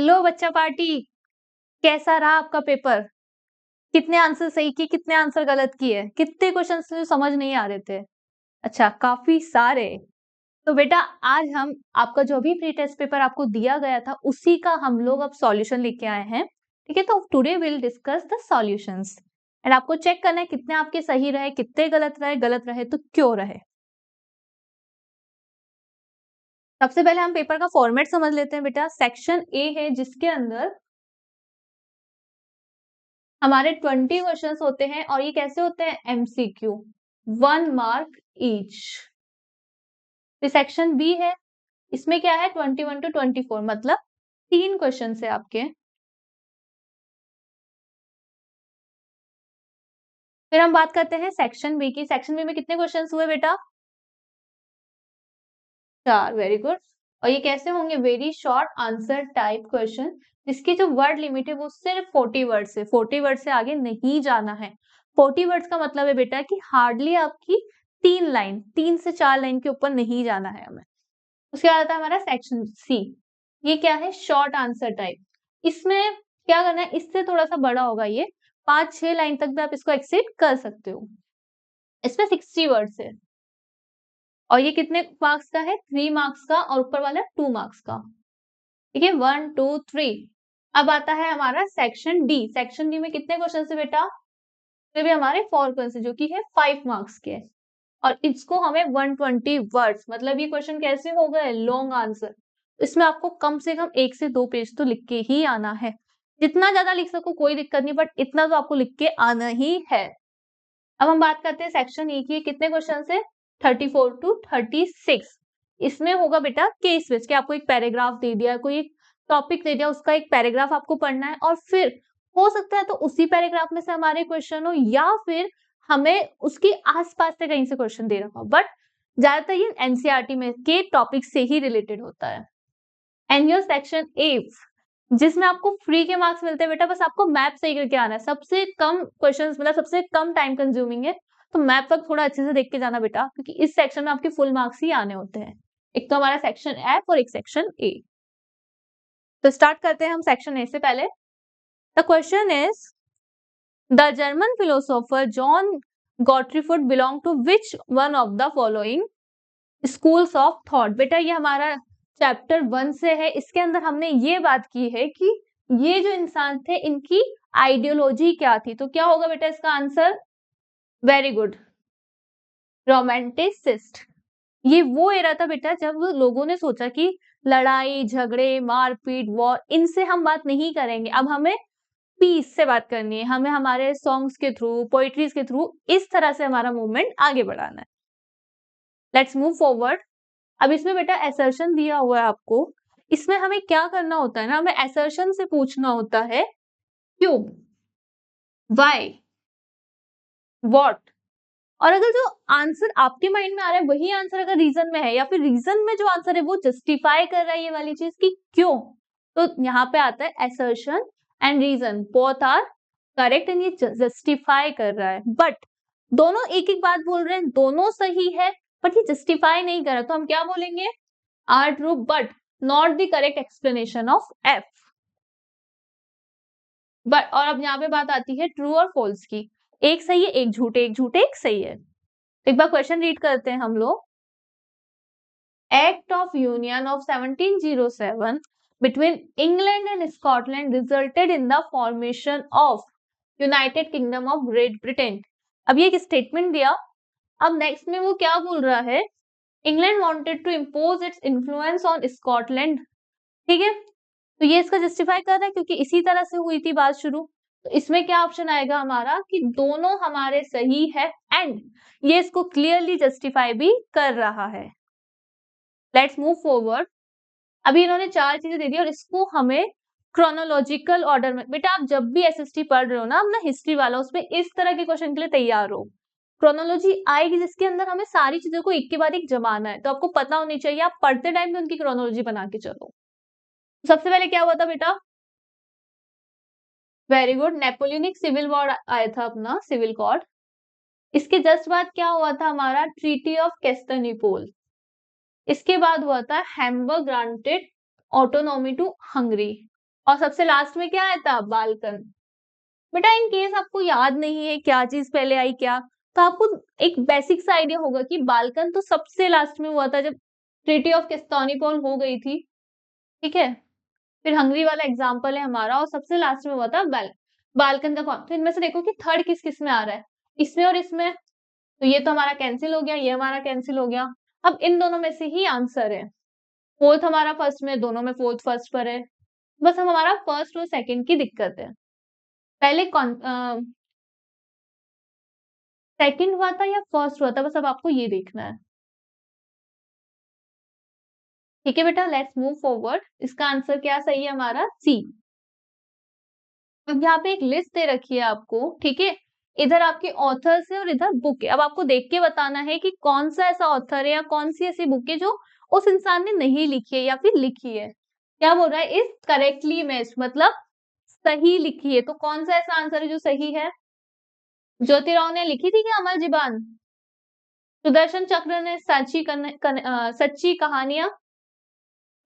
Hello बच्चा party, कैसा रहा आपका पेपर? कितने आंसर सही किए, कितने आंसर गलत किए, कितने क्वेश्चन समझ नहीं आ रहे थे? अच्छा, काफी सारे। तो बेटा आज हम आपका जो भी प्री टेस्ट पेपर आपको दिया गया था उसी का हम लोग अब सॉल्यूशन लेके आए हैं। ठीक है, तो today will discuss the solutions and आपको चेक करना है कितने आपके सही रहे, कितने गलत रहे तो क्यों रहे। सबसे पहले हम पेपर का फॉर्मेट समझ लेते हैं बेटा। सेक्शन ए है जिसके अंदर हमारे 20 क्वेश्चंस होते हैं और ये कैसे होते हैं? MCQ, 1 mark each. फिर सेक्शन बी है, इसमें क्या है? 21 to 24, मतलब 3 क्वेश्चन है आपके। फिर हम बात करते हैं सेक्शन बी की। सेक्शन बी में कितने क्वेश्चंस हुए बेटा? 4, वेरी गुड। और ये कैसे होंगे? Very short answer type question, जिसकी जो वर्ड लिमिट है वो सिर्फ 40 वर्ड से, 40 वर्ड से आगे नहीं जाना है। 40 वर्ड्स का मतलब है बेटा कि हार्डली आपकी 3 से 4 लाइन के ऊपर नहीं जाना है हमें। उसके बाद आता है हमारा सेक्शन सी। ये क्या है? Short answer type. इसमें क्या करना है? इससे थोड़ा सा बड़ा होगा ये, 5-6 लाइन तक भी आप इसको एक्सीड कर सकते हो। इसमें 60 वर्ड्स है और ये कितने मार्क्स का है? 3 मार्क्स का, और ऊपर वाला 2 मार्क्स का। ठीक है, 1 2 3। अब आता है हमारा सेक्शन डी। सेक्शन डी में कितने क्वेश्चन है बेटा? ये भी हमारे 4 क्वेश्चन जो कि है 5 मार्क्स के, और इसको हमें 120 वर्ड्स, मतलब ये क्वेश्चन कैसे हो गए? Long answer. इसमें आपको कम से कम 1 से 2 पेज तो लिख के ही आना है। जितना ज्यादा लिख सको कोई दिक्कत नहीं, बट इतना तो आपको लिख के आना ही है। अब हम बात करते हैं सेक्शन ए की। कितने क्वेश्चन है? 34 to 36। इसमें होगा बेटा केस बेस्ड, कि आपको एक पैराग्राफ दे दिया, कोई एक टॉपिक दे दिया, उसका एक पैराग्राफ आपको पढ़ना है, और फिर हो सकता है तो उसी पैराग्राफ में से हमारे क्वेश्चन हो, या फिर हमें उसके आसपास से कहीं से क्वेश्चन दे रखा हो, बट ज्यादातर ये एनसीईआरटी में के टॉपिक से ही रिलेटेड होता है। एंड योर सेक्शन ए, जिसमें आपको फ्री के मार्क्स मिलते हैं बेटा, बस आपको मैप सही करके आना है। सबसे कम क्वेश्चंस, मतलब सबसे कम टाइम कंज्यूमिंग है, तो मैप तक थोड़ा अच्छे से देख के जाना बेटा, क्योंकि इस सेक्शन में आपके फुल मार्क्स ही आने होते हैं। एक तो हमारा सेक्शन एफ और एक सेक्शन ए। तो स्टार्ट करते हैं हम सेक्शन ए से पहले। The question is, the German philosopher John Gottfried belong to which one of the following schools of thought. बेटा ये हमारा चैप्टर 1 से है, इसके अंदर हमने ये बात की है कि ये जो इंसान थे इनकी आइडियोलॉजी क्या थी। तो क्या होगा बेटा इसका आंसर? Very good, romanticist. ये वो एरा था बेटा जब लोगों ने सोचा कि लड़ाई झगड़े मारपीट वॉर, इनसे हम बात नहीं करेंगे, अब हमें पीस से बात करनी है, हमें हमारे सॉन्ग्स के थ्रू, पोइट्रीज के थ्रू इस तरह से हमारा मूवमेंट आगे बढ़ाना है। Let's move forward. अब इसमें बेटा असर्शन दिया हुआ है आपको, इसमें हमें क्या करना होता है ना, हमें असर्शन से पूछना होता है क्यों, व्हाई, व्हाट, और अगर जो आंसर आपके माइंड में आ रहा है वही आंसर अगर रीजन में है, या फिर रीजन में जो आंसर है वो जस्टिफाई कर रहा है ये वाली चीज की क्यों, तो यहाँ पे आता है assertion and reason both are correct, and ये जस्टिफाई कर रहा है। बट दोनों एक एक बात बोल रहे हैं, दोनों सही है, बट ये जस्टिफाई नहीं कर रहा, तो हम क्या बोलेंगे? Are true but not the correct explanation of F. But और अब यहाँ पे बात आती है ट्रू और फॉल्स की। एक सही है, एक झूठे, एक झूठे, एक सही है। एक बार क्वेश्चन रीड करते हैं हम लोग। Act of union of 1707 between England and Scotland resulted in the formation of United kingdom of great Britain. अब ये एक स्टेटमेंट दिया, अब नेक्स्ट में वो क्या बोल रहा है? England wanted to impose its influence on Scotland. ठीक है, तो ये इसका जस्टिफाई कर रहा है क्योंकि इसी तरह से हुई थी बात शुरू। तो इसमें क्या ऑप्शन आएगा हमारा कि दोनों हमारे सही है, एंड ये इसको क्लियरली जस्टिफाई भी कर रहा है। Let's move forward. अभी इन्होंने 4 चीजें दे दी और इसको हमें क्रोनोलॉजिकल ऑर्डर में, बेटा आप जब भी एसएसटी पढ़ रहे हो ना अपना हिस्ट्री वाला, उसमें इस तरह के क्वेश्चन के लिए तैयार हो। क्रोनोलॉजी आएगी जिसके अंदर हमें सारी चीजों को एक के बाद एक जमाना है, तो आपको पता होनी चाहिए, आप पढ़ते टाइम में उनकी क्रोनोलॉजी बना के चलो। सबसे पहले क्या हुआ था बेटा? Very good, Napoleonic civil war आया था अपना, सिविल कॉड। इसके जस्ट बाद क्या हुआ था हमारा? Treaty of Constantinople. इसके बाद हुआ था Habsburg granted autonomy to Hungary. और सबसे लास्ट में क्या आया था? बाल्कन। बेटा इन केस आपको याद नहीं है क्या चीज पहले आई क्या, तो आपको एक बेसिक सा आइडिया होगा कि बाल्कन तो सबसे लास्ट में हुआ था जब ट्रीटी ऑफ किस्तानिपोल हो गई थी, ठीक है। फिर हंगरी वाला एग्जाम्पल है हमारा, और सबसे लास्ट में हुआ था बाल्कन का कौन। तो इनमें से देखो कि थर्ड किस किस में आ रहा है, इसमें और इसमें। तो ये तो हमारा कैंसिल हो गया, ये हमारा कैंसिल हो गया। अब इन दोनों में से ही आंसर है। फोर्थ हमारा फर्स्ट में, दोनों में फोर्थ फर्स्ट पर है। बस हम हमारा फर्स्ट और सेकंड की दिक्कत है। पहले कौन सेकंड हुआ था या फर्स्ट हुआ था, बस अब आपको ये देखना है। ठीक है बेटा, लेट्स मूव फॉरवर्ड। इसका आंसर क्या सही है हमारा? सी। अब यहाँ पे एक लिस्ट दे रखी है आपको, ठीक है। इधर आपके ऑथर्स है और इधर बुक है। अब आपको देख के बताना है कि कौन सा ऐसा ऑथर है या कौन सी ऐसी बुक है जो उस इंसान ने नहीं लिखी है या फिर लिखी है। क्या बोल रहा है? इज करेक्टली मैच्ड, मतलब सही लिखी है। तो कौन सा ऐसा आंसर है जो सही है? ज्योतिराव ने लिखी थी क्या अमर जीबान? सुदर्शन चक्र ने सच्ची कहानियां,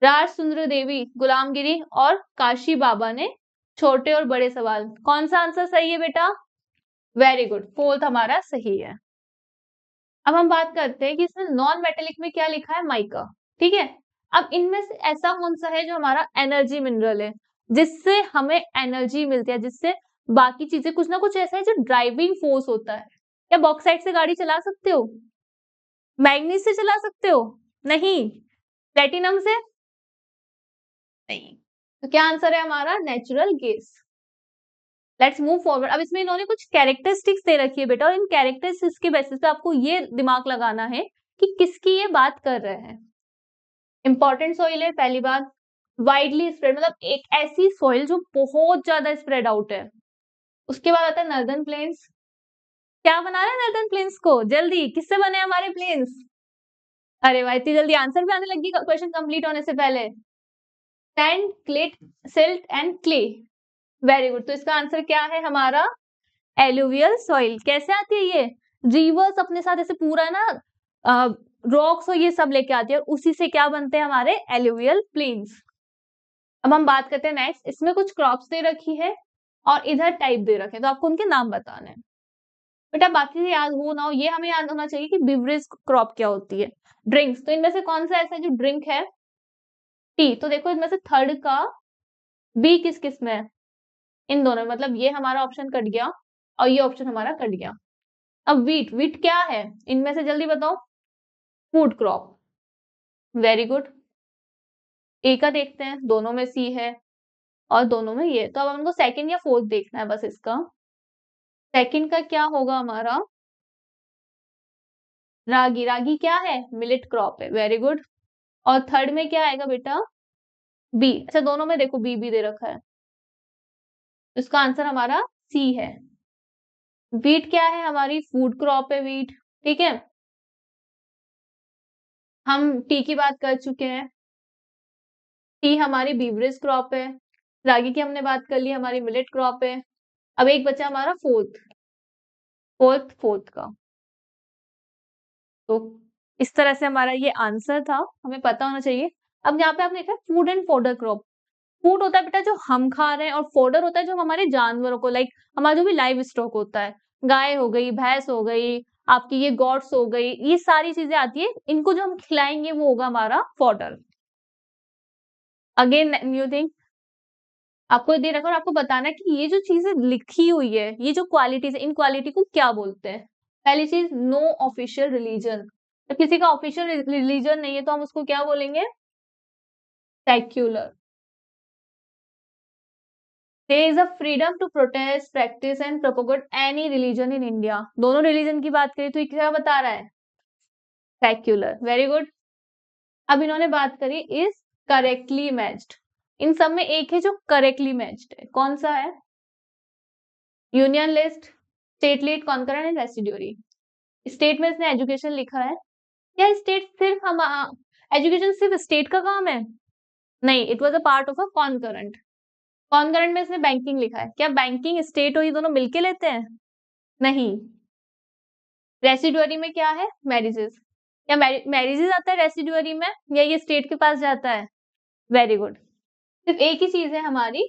राज सुंदर देवी गुलामगिरी, और काशी बाबा ने छोटे और बड़े सवाल। कौन सा आंसर सही है बेटा? वेरी गुड, फोर्थ हमारा सही है। अब हम बात करते हैं कि इसमें नॉन मेटेलिक में क्या लिखा है? माइका, ठीक है। अब इनमें से ऐसा कौन सा है जो हमारा एनर्जी मिनरल है, जिससे हमें एनर्जी मिलती है, जिससे बाकी चीजें, कुछ ना कुछ ऐसा है जो ड्राइविंग फोर्स होता है। क्या बॉक्साइट से गाड़ी चला सकते हो? मैग्नीज से चला सकते हो? नहीं। प्लेटिनम से? नहीं। तो क्या आंसर है हमारा? Natural gas. Let's move forward. अब इसमें इन्होंने कुछ कैरेक्टरिस्टिक्स दे रखी है बेटा, और इन कैरेक्टरिस्टिक्स के बेसिस पे आपको ये दिमाग लगाना है कि किसकी ये बात कर रहे हैं। इंपॉर्टेंट सॉइल है पहली बात, वाइडली स्प्रेड, मतलब एक ऐसी सॉइल जो बहुत ज्यादा स्प्रेड आउट है। उसके बाद आता है नॉर्दर्न प्लेन्स। क्या बना रहे हैं नॉर्दर्न प्लेन्स को? जल्दी, किससे बने हमारे प्लेन्स? अरे भाई, इतनी जल्दी आंसर भी आने लगी क्वेश्चन कंप्लीट होने से पहले। सैंड, क्लिट, silt and clay. Very good. तो इसका आंसर क्या है हमारा? Alluvial soil. कैसे आती है ये? रिवर्स अपने साथ ऐसे पूरा ना रॉक्स और ये सब लेके आती है, उसी से क्या बनते हैं हमारे? Alluvial plains. अब हम बात करते हैं नेक्स्ट। इसमें कुछ क्रॉप्स दे रखी है और इधर टाइप दे रखे हैं, तो आपको उनके नाम बताने हैं। बेटा बाकी से याद हो ना हो, ये हमें याद होना चाहिए कि बिवरेज क्रॉप क्या होती है। ड्रिंक्स, तो इनमें से कौन सा ऐसा है जो ड्रिंक है? टी। तो देखो इनमें से थर्ड का बी किस किस में है? इन दोनों में, मतलब ये हमारा ऑप्शन कट गया और ये ऑप्शन हमारा कट गया। अब वीट, वीट क्या है इनमें से? जल्दी बताओ। Food crop. Very good. A का देखते हैं, दोनों में सी है और दोनों में ये। तो अब हमको सेकंड या फोर्थ देखना है बस इसका। सेकंड का क्या होगा हमारा? रागी। रागी क्या है? मिलेट क्रॉप है। Very good. और थर्ड में क्या आएगा बेटा? बी। अच्छा दोनों में देखो बी भी दे रखा है, तो इसका आंसर हमारा सी है। वीट क्या है? हमारी फूड क्रॉप है वीट, ठीक है। हम टी की बात कर चुके हैं, टी हमारी बीवरेज क्रॉप है। रागी की हमने बात कर ली, हमारी मिलेट क्रॉप है। अब एक बचा हमारा फोर्थ का। तो इस तरह से हमारा ये आंसर था, हमें पता होना चाहिए। अब यहाँ पे आपने देखा food and fodder crop. Food होता है बेटा जो हम खा रहे हैं, और फोडर होता है जो हमारे जानवरों को, लाइक हमारा जो भी लाइव स्टॉक होता है, गाय हो गई, भैंस हो गई, आपकी ये गॉड्स हो गई, ये सारी चीजें आती है, इनको जो हम खिलाएंगे वो होगा हमारा फॉडर। अगेन न्यू थिंग आपको दे रखा और आपको बताना है कि ये जो चीजें लिखी हुई है, ये जो क्वालिटीज है, इन क्वालिटी को क्या बोलते हैं। पहली चीज, नो ऑफिशियल रिलीजन। तो किसी का ऑफिशियल रिलीजन नहीं है तो हम उसको क्या बोलेंगे? Secular. There is a freedom to protest, practice and propagate any religion in India. दोनों रिलीजन की बात करें तो ये क्या बता रहा है? सेक्युलर। Very good. अब इन्होंने बात करी इज करेक्टली मैच्ड। इन सब में एक है जो करेक्टली मैच्ड है, कौन सा है? Union list, state lead, concurrent and residuary. State में इसने एजुकेशन लिखा है। क्या स्टेट सिर्फ हम एजुकेशन सिर्फ स्टेट का काम है? नहीं, it was a part of a concurrent. Concurrent में इसने बैंकिंग लिखा है। क्या बैंकिंग स्टेट और ये दोनों मिलके लेते हैं? नहीं। रेसिडुअरी में क्या है? मैरिजेस। क्या मैरिजेस आता है रेसिडुअरी में, या ये स्टेट के पास जाता है? Very good. सिर्फ एक ही चीज है हमारी,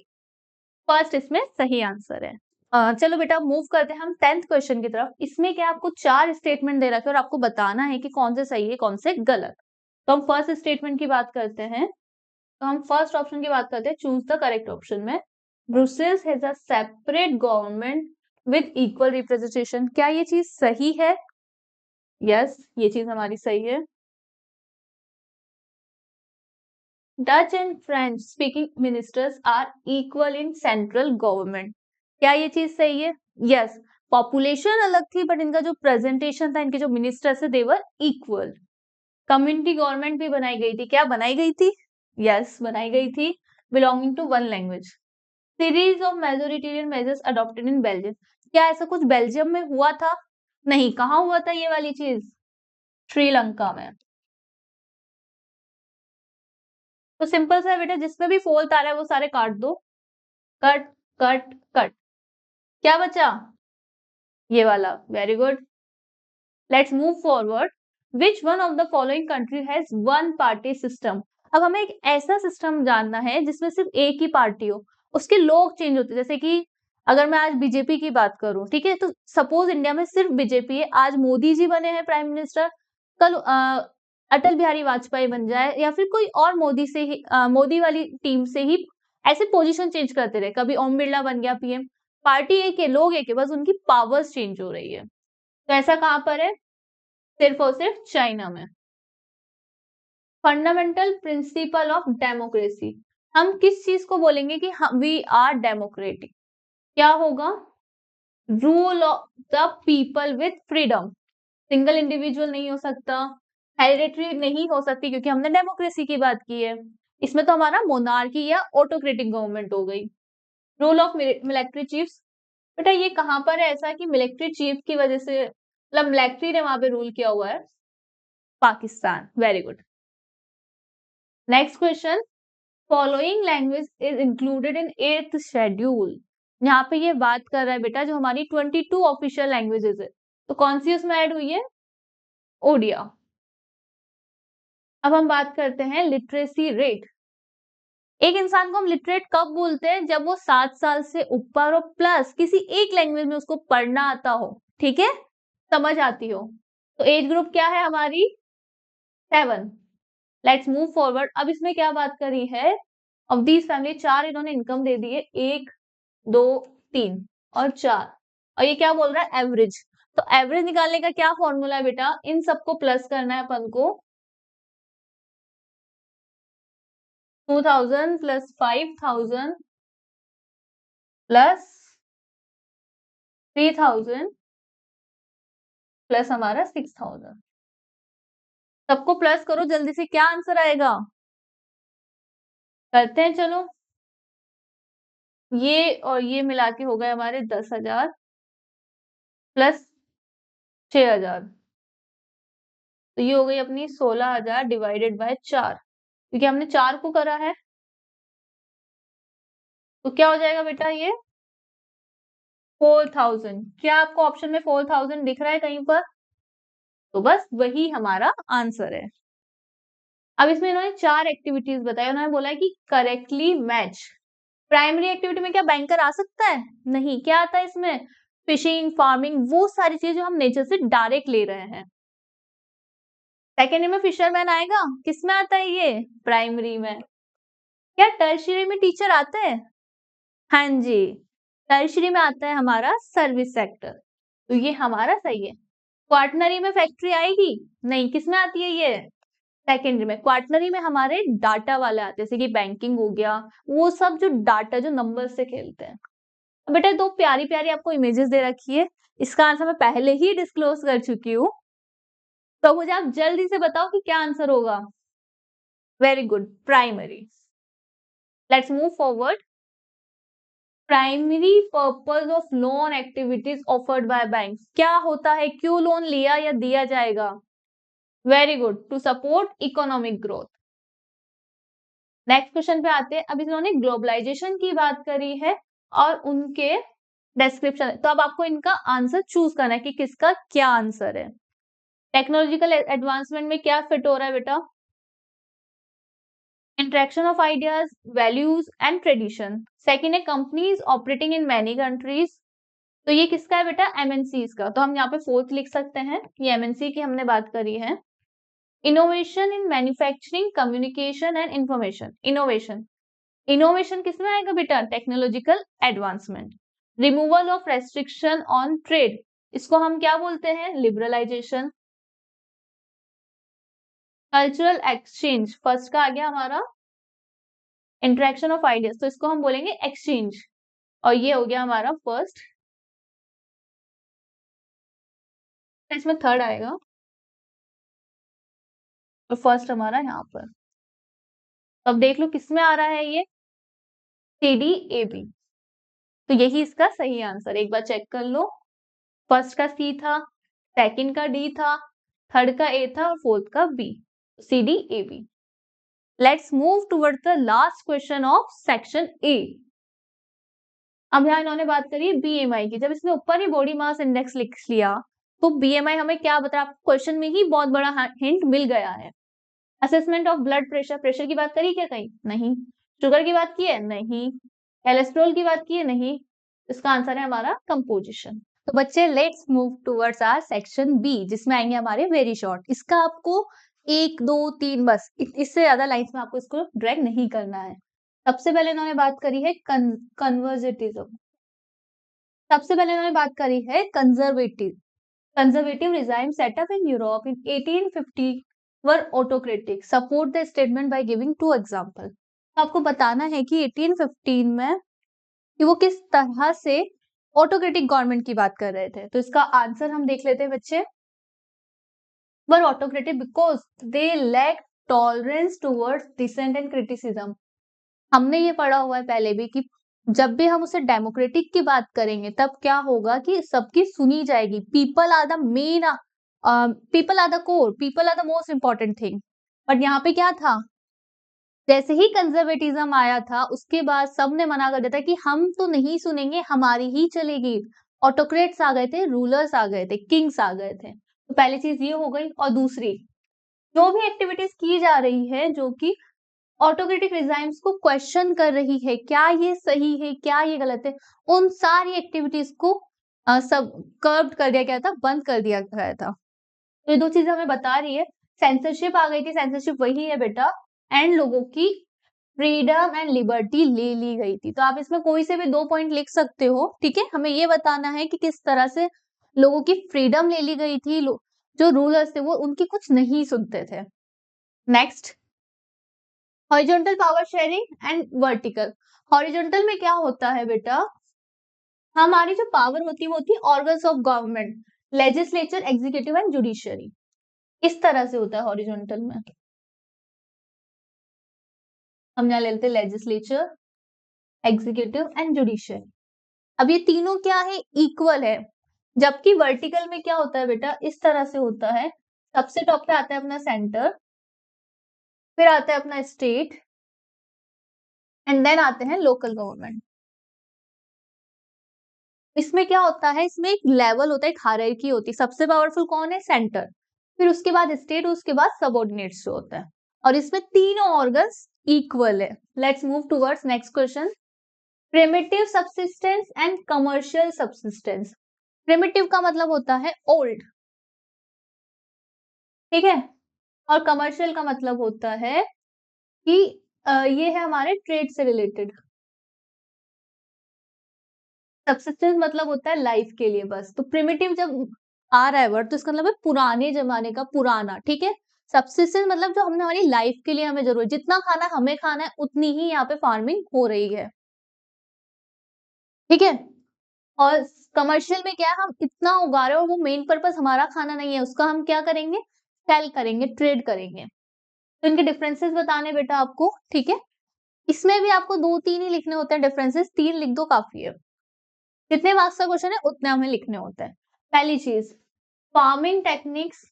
फर्स्ट इसमें सही आंसर है। चलो बेटा मूव करते हैं हम 10th क्वेश्चन की तरफ। इसमें क्या आपको 4 स्टेटमेंट दे रखे और आपको बताना है कि कौन से सही है कौन से गलत। तो हम फर्स्ट स्टेटमेंट की बात करते हैं। तो हम फर्स्ट ऑप्शन की बात करते हैं, चूज द करेक्ट ऑप्शन में। Brussels has a separate government with equal representation. क्या ये चीज सही है? यस, ये चीज हमारी सही है। Dutch and French speaking ministers are equal in central government. क्या ये चीज सही है? यस, पॉपुलेशन अलग थी बट इनका जो प्रेजेंटेशन था, इनके जो मिनिस्टर्स थे देवर इक्वल। कम्युनिटी गवर्नमेंट भी बनाई गई थी। क्या बनाई गई थी? यस, बनाई गई थी, belonging to one language. Series of majoritarian measures adopted in Belgium. क्या ऐसा कुछ बेल्जियम में हुआ था? नहीं। कहाँ हुआ था ये वाली चीज? श्रीलंका में। तो सिंपल सा है बेटा, जिसमें भी फोल्थ आ रहा है वो सारे काट दो। Cut cut cut. क्या बचा? ये वाला। Very good. Let's move forward. Which one of the following country has one party system. अब हमें एक ऐसा सिस्टम जानना है जिसमें सिर्फ एक ही पार्टी हो, उसके लोग चेंज होते हैं। जैसे कि अगर मैं आज बीजेपी की बात करूं, ठीक है, तो सपोज इंडिया में सिर्फ बीजेपी है, आज मोदी जी बने हैं प्राइम मिनिस्टर, कल अटल बिहारी वाजपेयी बन जाए या फिर कोई और मोदी से ही मोदी वाली टीम से ही ऐसे पोजीशन चेंज करते रहे। कभी ओम बिरला बन गया पीएम। पार्टी एक है, लोग एक है, बस उनकी पावर्स चेंज हो रही है। तो ऐसा कहां पर है? सिर्फ और सिर्फ चाइना में। Fundamental principle of democracy. हम किस चीज को बोलेंगे कि वी आर डेमोक्रेटिक? क्या होगा? Rule of the people with freedom. Single individual नहीं हो सकता, हेरिडेटरी नहीं हो सकती क्योंकि हमने डेमोक्रेसी की बात की है। इसमें तो हमारा मोनार्की या ऑटोक्रेटिक गवर्नमेंट हो गई। Rule of military chiefs. बेटा ये कहां पर है ऐसा कि मिलिट्री चीफ की वजह से, मतलब मिलिट्री ने वहां पे रूल किया हुआ है? Pakistan. Very good. Next question. Following language is included in 8th schedule. यहाँ पे ये बात कर रहा है बेटा जो हमारी 22 ऑफिशियल लैंग्वेजेस है, तो कौन सी उसमें ऐड हुई है? ओडिया। अब हम बात करते हैं लिटरेसी रेट। एक इंसान को हम लिटरेट कब बोलते हैं? जब वो 7 साल से ऊपर हो, प्लस किसी एक लैंग्वेज में उसको पढ़ना आता हो, ठीक है, समझ आती हो। तो एज ग्रुप क्या है हमारी? 7। Let's move forward. अब इसमें क्या बात करी है? ऑफ दीज फैमिली, 4 इन्होंने इनकम दे दी है, 1 2 3 और 4, और ये क्या बोल रहा है? एवरेज। तो एवरेज निकालने का क्या फॉर्मूला है बेटा? इन सबको प्लस करना है अपन को। 2000 प्लस 5000 प्लस 3000 प्लस हमारा 6000। सबको प्लस करो जल्दी से, क्या आंसर आएगा? करते हैं चलो। ये और ये मिला के हो गए हमारे 10,000 प्लस 6,000। तो ये हो गई अपनी 16,000 डिवाइडेड बाय 4, क्योंकि हमने 4 को करा है। तो क्या हो जाएगा बेटा ये? 4000। क्या आपको ऑप्शन में 4000 दिख रहा है कहीं पर? तो बस वही हमारा आंसर है। अब इसमें इन्होंने 4 एक्टिविटीज बताई। उन्होंने बोला है कि करेक्टली मैच। प्राइमरी एक्टिविटी में क्या बैंकर आ सकता है? नहीं। क्या आता है इसमें? फिशिंग, फार्मिंग, वो सारी चीजें जो हम नेचर से डायरेक्ट ले रहे हैं। सेकेंडरी में फिशरमैन आएगा, किसमें आता है ये? प्राइमरी में। क्या टर्शियरी में टीचर आता है? हाँ जी, टर्शियरी में आता है हमारा सर्विस सेक्टर। तो ये हमारा सही है। क्वार्टनरी में फैक्ट्री आएगी? नहीं। किसमें आती है ये? सेकेंडरी में। क्वार्टनरी में हमारे डाटा वाले आते हैं, जैसे कि बैंकिंग हो गया, वो सब जो डाटा जो नंबर से खेलते हैं। बेटा 2 प्यारी प्यारी आपको इमेजेस दे रखी है, इसका आंसर मैं पहले ही डिस्क्लोज कर चुकी हूँ, तो मुझे आप जल्दी से बताओ कि क्या आंसर होगा। Very good, primary. Let's move forward. Primary purpose of loan activities offered by bank. क्या होता है? क्यों लोन लिया या दिया जाएगा? Very good, to support economic growth. Next question पे आते हैं। अब इन्होंने ग्लोबलाइजेशन की बात करी है और उनके डिस्क्रिप्शन, तो अब आपको इनका आंसर चूज करना है कि किसका क्या आंसर है। टेक्नोलॉजिकल एडवांसमेंट में क्या फिट हो रहा है बेटा? Interaction of ideas, values and tradition. Second है companies operating in many countries. तो ये किसका है बेटा? एमएनसीज का। तो हम यहाँ पे फोर्थ लिख सकते हैं, ये एमएनसी की हमने बात करी है। Innovation in manufacturing, communication and information. Innovation, innovation किसमें आएगा बेटा? Technological advancement. Removal of restriction on trade, इसको हम क्या बोलते हैं? लिबरलाइजेशन। कल्चरल एक्सचेंज, फर्स्ट का आ गया हमारा इंटरेक्शन ऑफ आइडियाज, तो इसको हम बोलेंगे एक्सचेंज, और ये हो गया हमारा फर्स्ट। इसमें थर्ड आएगा, तो फर्स्ट हमारा यहाँ पर। अब देख लो किसमें आ रहा है ये? C D A B. तो यही इसका सही आंसर, एक बार चेक कर लो। फर्स्ट का सी था, सेकंड का डी था, थर्ड का ए था और फोर्थ का B. C D A B. Let's move toward the last question of section A. अब यहाँ इन्होंने बात करी बीएमआई की। जब इसने ऊपर ही बॉडी मास इंडेक्स लिख लिया, तो बीएमआई हमें क्या बता रहा है? आपको क्वेश्चन में ही बहुत बड़ा हिंट मिल गया है। Assessment of blood pressure, pressure की बात करी क्या कहीं? नहीं। शुगर की बात की है? नहीं। कोलेस्ट्रॉल की बात की है? नहीं। इसका आंसर है हमारा कंपोजिशन। तो बच्चे let's move towards our section B, जिसमें आएंगे हमारे वेरी शॉर्ट। इसका आपको 1 2 3 बस, इससे ज्यादा लाइन्स में आपको इसको ड्रैग नहीं करना है। सबसे पहले इन्होंने बात करी है कन्वर्जेटिज्म। सबसे पहले इन्होंने बात करी है conservative regime setup in Europe in 1850 were autocratic. Support the statement by giving 2 example. आपको बताना है कि 1815 में कि वो किस तरह से ऑटोक्रेटिक गवर्नमेंट की बात कर रहे थे। तो इसका आंसर हम देख लेते हैं बच्चे। Were autocratic because they lack tolerance towards dissent and criticism. हमने ये पढ़ा हुआ है पहले भी कि जब भी हम उसे डेमोक्रेटिक की बात करेंगे तब क्या होगा कि सबकी सुनी जाएगी। People are the main, people are the core, people are the most important thing. But यहाँ पे क्या था? जैसे ही कंजर्वेटिज्म आया था उसके बाद सबने मना कर दिया था कि हम तो नहीं सुनेंगे, हमारी ही चलेगी। ऑटोक्रेट्स आ गए थे, रूलर्स आ गए थे, किंग्स आ गए थे। तो पहली चीज ये हो गई। और दूसरी, जो भी एक्टिविटीज की जा रही है जो कि ऑटोक्रेटिक रिजाइम्स को क्वेश्चन कर रही है, क्या ये सही है, क्या ये गलत है, उन सारी एक्टिविटीज को सब कर्ब्ड कर दिया गया था, बंद कर दिया गया था। तो ये दो चीजें हमें बता रही है। सेंसरशिप आ गई थी, सेंसरशिप वही है बेटा, एंड लोगों की फ्रीडम एंड लिबर्टी ले ली गई थी। तो आप इसमें कोई से भी 2 पॉइंट लिख सकते हो, ठीक है। हमें ये बताना है कि किस तरह से लोगों की फ्रीडम ले ली गई थी, जो रूलर्स थे वो उनकी कुछ नहीं सुनते थे। Next, horizontal power sharing and vertical. Horizontal में क्या होता है बेटा? हमारी जो पावर होती है वो होती है organs of government, legislature, executive and judiciary. इस तरह से होता है हॉरिजॉन्टल में। हम यहाँ लेते हैं लेजिस्लेचर, एग्जीक्यूटिव एंड जुडिशियरी। अब ये तीनों क्या है? इक्वल है। जबकि वर्टिकल में क्या होता है बेटा? इस तरह से होता है। सबसे टॉप पे आता है अपना सेंटर, फिर आता है अपना स्टेट, एंड देन आते हैं लोकल गवर्नमेंट। इसमें क्या होता है? इसमें एक लेवल होता है, एक हायरार्की होती है। सबसे पावरफुल कौन है? सेंटर, फिर उसके बाद स्टेट, उसके बाद सबऑर्डिनेट्स जो होता है। और इसमें तीनों ऑर्गन्स इक्वल है। Let's move towards next question. Primitive subsistence and commercial subsistence. Primitive का मतलब होता है ओल्ड, ठीक है, और कमर्शियल का मतलब होता है कि ये है हमारे ट्रेड से रिलेटेड। सबसिस्टेंस मतलब होता है लाइफ के लिए बस। तो प्रिमिटिव जब आ रहा है वर्ड, तो इसका मतलब है पुराने जमाने का, पुराना, ठीक है। सबसिस्टेंस मतलब जो हमने हमारी लाइफ के लिए हमें जरूरत, जितना खाना हमें खाना है उतनी ही यहाँ पे फार्मिंग हो रही है, ठीक है। और कमर्शियल में क्या है? हम इतना उगा रहे हैं और वो मेन पर्पस हमारा खाना नहीं है, उसका हम क्या करेंगे? सेल करेंगे, ट्रेड करेंगे। तो इनके डिफरेंसेस बताने बेटा आपको, ठीक है। इसमें भी आपको 2-3 ही लिखने होते हैं डिफरेंसेस, 3 लिख दो काफी है। जितने मार्क्स का क्वेश्चन है उतने हमें लिखने होते हैं। पहली चीज, farming techniques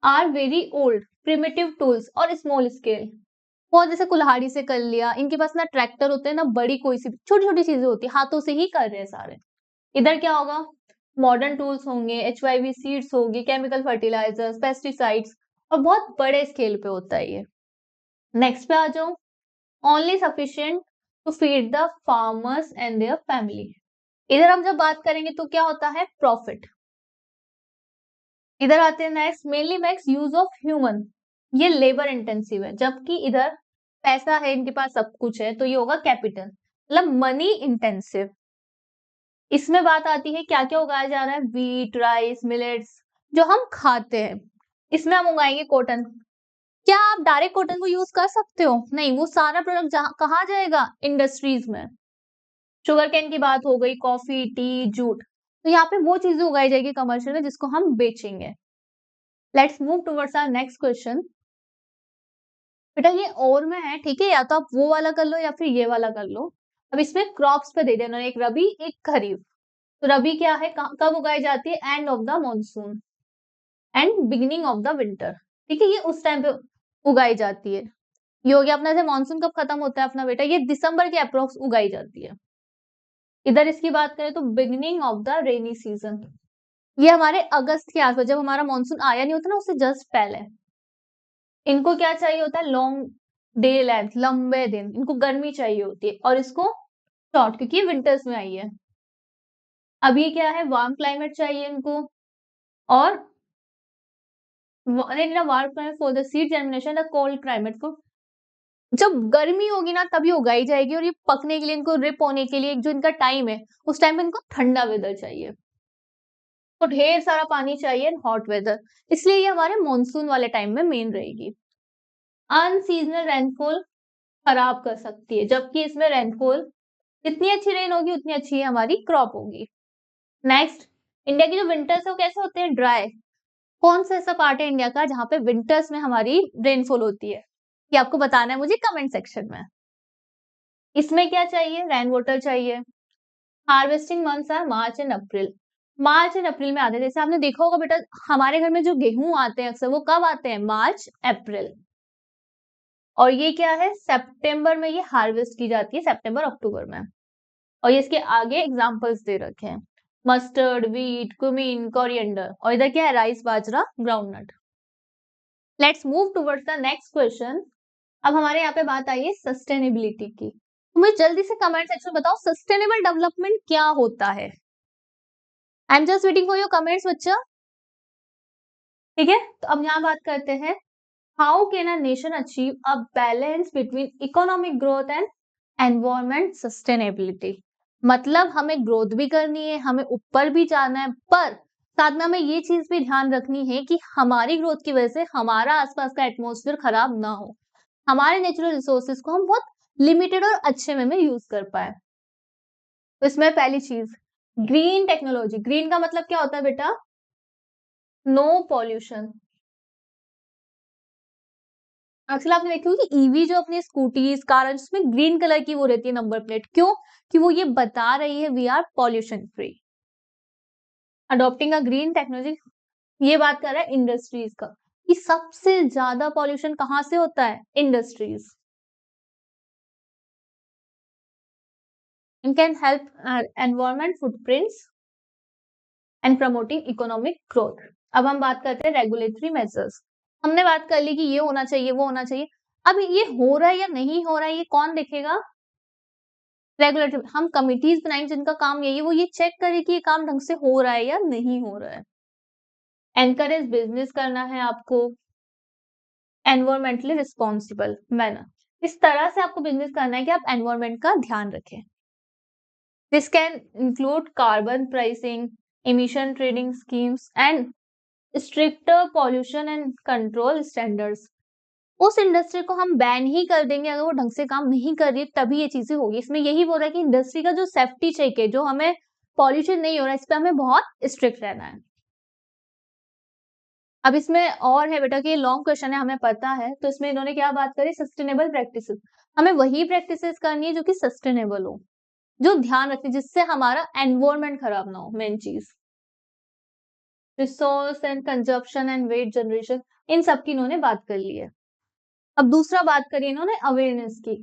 are very old, primitive tools और स्मॉल स्केल। वो जैसे कुल्हाड़ी से कर लिया, इनके पास ना ट्रैक्टर होते हैं ना बड़ी कोई सी छोटी छोटी चीजें होती है, हाथों से ही कर रहे हैं सारे। इधर क्या होगा? मॉडर्न टूल्स होंगे, HYV सीड्स होगी, केमिकल फर्टिलाइजर्स, पेस्टिसाइड्स, और बहुत बड़े स्केल पे होता है ये। नेक्स्ट पे आ जाओ, only sufficient to feed the farmers and their family. इधर हम जब बात करेंगे तो क्या होता है, प्रॉफिट। इधर आते हैं next, mainly max use of human, ये लेबर इंटेंसिव है, जबकि इधर पैसा है, इनके पास सब कुछ है, तो ये होगा कैपिटल, मतलब मनी इंटेंसिव। इसमें बात आती है क्या क्या उगाया जा रहा है, व्हीट, राइस, मिलेट्स, जो हम खाते हैं। इसमें हम उगाएंगे कॉटन। क्या आप डायरेक्ट कॉटन को यूज कर सकते हो? नहीं, वो सारा प्रोडक्ट कहाँ जाएगा, इंडस्ट्रीज में। शुगर केन की बात हो गई, कॉफी, टी, जूट, तो यहाँ पे वो चीजें उगाई जाएगी कमर्शियल में जिसको हम बेचेंगे। Let's move towards our next question. बेटा ये और में है, ठीक है, या तो आप वो वाला कर लो या फिर ये वाला कर लो। अब इसमें क्रॉप्स पे दे देना, एक रबी एक खरीफ। तो रबी क्या है, कब उगाई जाती है, end of the monsoon and beginning of the winter, ठीक है, ये उस टाइम पे उगाई जाती है। ये हो गया अपना, जैसे मानसून कब खत्म होता है अपना बेटा, ये दिसंबर के अप्रोक्स उगाई जाती है। इधर इसकी बात करें तो beginning of the rainy season, ये हमारे अगस्त के आसपास, जब हमारा मानसून आया नहीं होता ना, उससे जस्ट पहले। इनको क्या चाहिए होता है, लॉन्ग डे लेंथ, लंबे दिन, इनको गर्मी चाहिए होती है, और इसको शॉर्ट, क्योंकि विंटर्स में आई है। अब ये क्या है, वार्म क्लाइमेट चाहिए इनको, और warm climate for the seed germination, the cold climate को, जब गर्मी होगी ना तभी उगाई जाएगी, और ये पकने के लिए, इनको रिप होने के लिए जो इनका टाइम है, उस टाइम में इनको ठंडा वेदर चाहिए, तो ढेर सारा पानी चाहिए, हॉट वेदर, इसलिए ये हमारे मॉनसून वाले टाइम में मेन रहेगी। अनसीजनल रेनफॉल खराब कर सकती है, जबकि इसमें रेनफॉल, जितनी अच्छी रेन होगी उतनी अच्छी हमारी क्रॉप होगी। नेक्स्ट, इंडिया की जो विंटर्स है वो कैसे होते हैं, ड्राई। कौन सा ऐसा पार्ट है इंडिया का जहाँ पे विंटर्स में हमारी रेनफॉल होती है, ये आपको बताना है मुझे कमेंट सेक्शन में। इसमें क्या चाहिए, रेन वाटर चाहिए। Harvesting months are March and April, March and April में आते हैं, जैसे आपने देखा होगा बेटा, हमारे घर में जो गेहूं आते हैं अक्सर, वो कब आते हैं, मार्च अप्रैल। और ये क्या है, सितंबर में ये हार्वेस्ट की जाती है, सितंबर अक्टूबर में। और ये इसके आगे एग्जांपल्स दे रखे हैं, मस्टर्ड, व्हीट, कुमिन, कोरिएंडर, और इधर क्या है, rice, bajra, groundnut. Let's move towards the next question. अब हमारे यहाँ पे बात आई है सस्टेनेबिलिटी की। तो मुझे जल्दी से कमेंट सेक्शन में बताओ, सस्टेनेबल डेवलपमेंट क्या होता है। I am just waiting for your comments बच्चा, ठीक है। तो अब यहाँ बात करते हैं, how can a nation achieve a balance between economic growth and environment sustainability. मतलब हमें ग्रोथ भी करनी है, हमें ऊपर भी जाना है, पर साथ में हमें ये चीज भी ध्यान रखनी है कि हमारी ग्रोथ की वजह से हमारा आसपास का एटमॉस्फेयर खराब ना हो, हमारे नेचुरल रिसोर्सेज को हम बहुत लिमिटेड और अच्छे वे में यूज कर पाए। तो इसमें पहली चीज, ग्रीन टेक्नोलॉजी। ग्रीन का मतलब क्या होता है बेटा, नो पॉल्यूशन। अक्सर आपने देखी होगी ईवी जो अपनी स्कूटीज, कार, उसमें ग्रीन कलर की वो रहती है नंबर प्लेट, क्यों, कि वो ये बता रही है we are pollution free, adopting a green technology. ये बात कर रहा है इंडस्ट्रीज का, कि सबसे ज्यादा पॉल्यूशन कहाँ से होता है, industries. Can help environment footprints and promoting economic growth. अब हम बात करते हैं रेगुलेटरी मेजर्स। हमने बात कर ली कि ये होना चाहिए, वो होना चाहिए। अब ये हो रहा है या नहीं हो रहा है, ये कौन देखेगा, रेगुलेटरी। हम कमिटीज बनाएंगे जिनका काम यही है, वो ये चेक करे कि ये काम ढंग से हो रहा है या नहीं हो रहा है। एनकरेज बिजनेस करना है आपको, एनवायरमेंटली रिस्पॉन्सिबल मैनर, इस तरह से आपको बिजनेस करना है कि आप एनवायरमेंट का ध्यान रखें। This can include carbon pricing, emission trading schemes and stricter pollution and control standards। उस इंडस्ट्री को हम बैन ही कर देंगे अगर वो ढंग से काम नहीं कर रही है, तभी ये चीजें होगी। इसमें यही बोल रहा है कि इंडस्ट्री का जो सेफ्टी चेक है, जो हमें पॉल्यूशन नहीं हो रहा है, इस पे हमें बहुत स्ट्रिक्ट रहना है। अब इसमें और है बेटा कि लॉन्ग क्वेश्चन है, हमें पता है, तो इसमें इन्होंने क्या बात करी, सस्टेनेबल प्रैक्टिसेस। हमें वही प्रैक्टिसेस करनी है जो कि सस्टेनेबल हो, जो ध्यान रखे जिससे हमारा एनवायरमेंट खराब ना हो, मेन चीज। Resource and consumption and waste generation, इन सब की इन्होंने बात कर ली है। अब दूसरा बात करी इन्होंने अवेयरनेस की।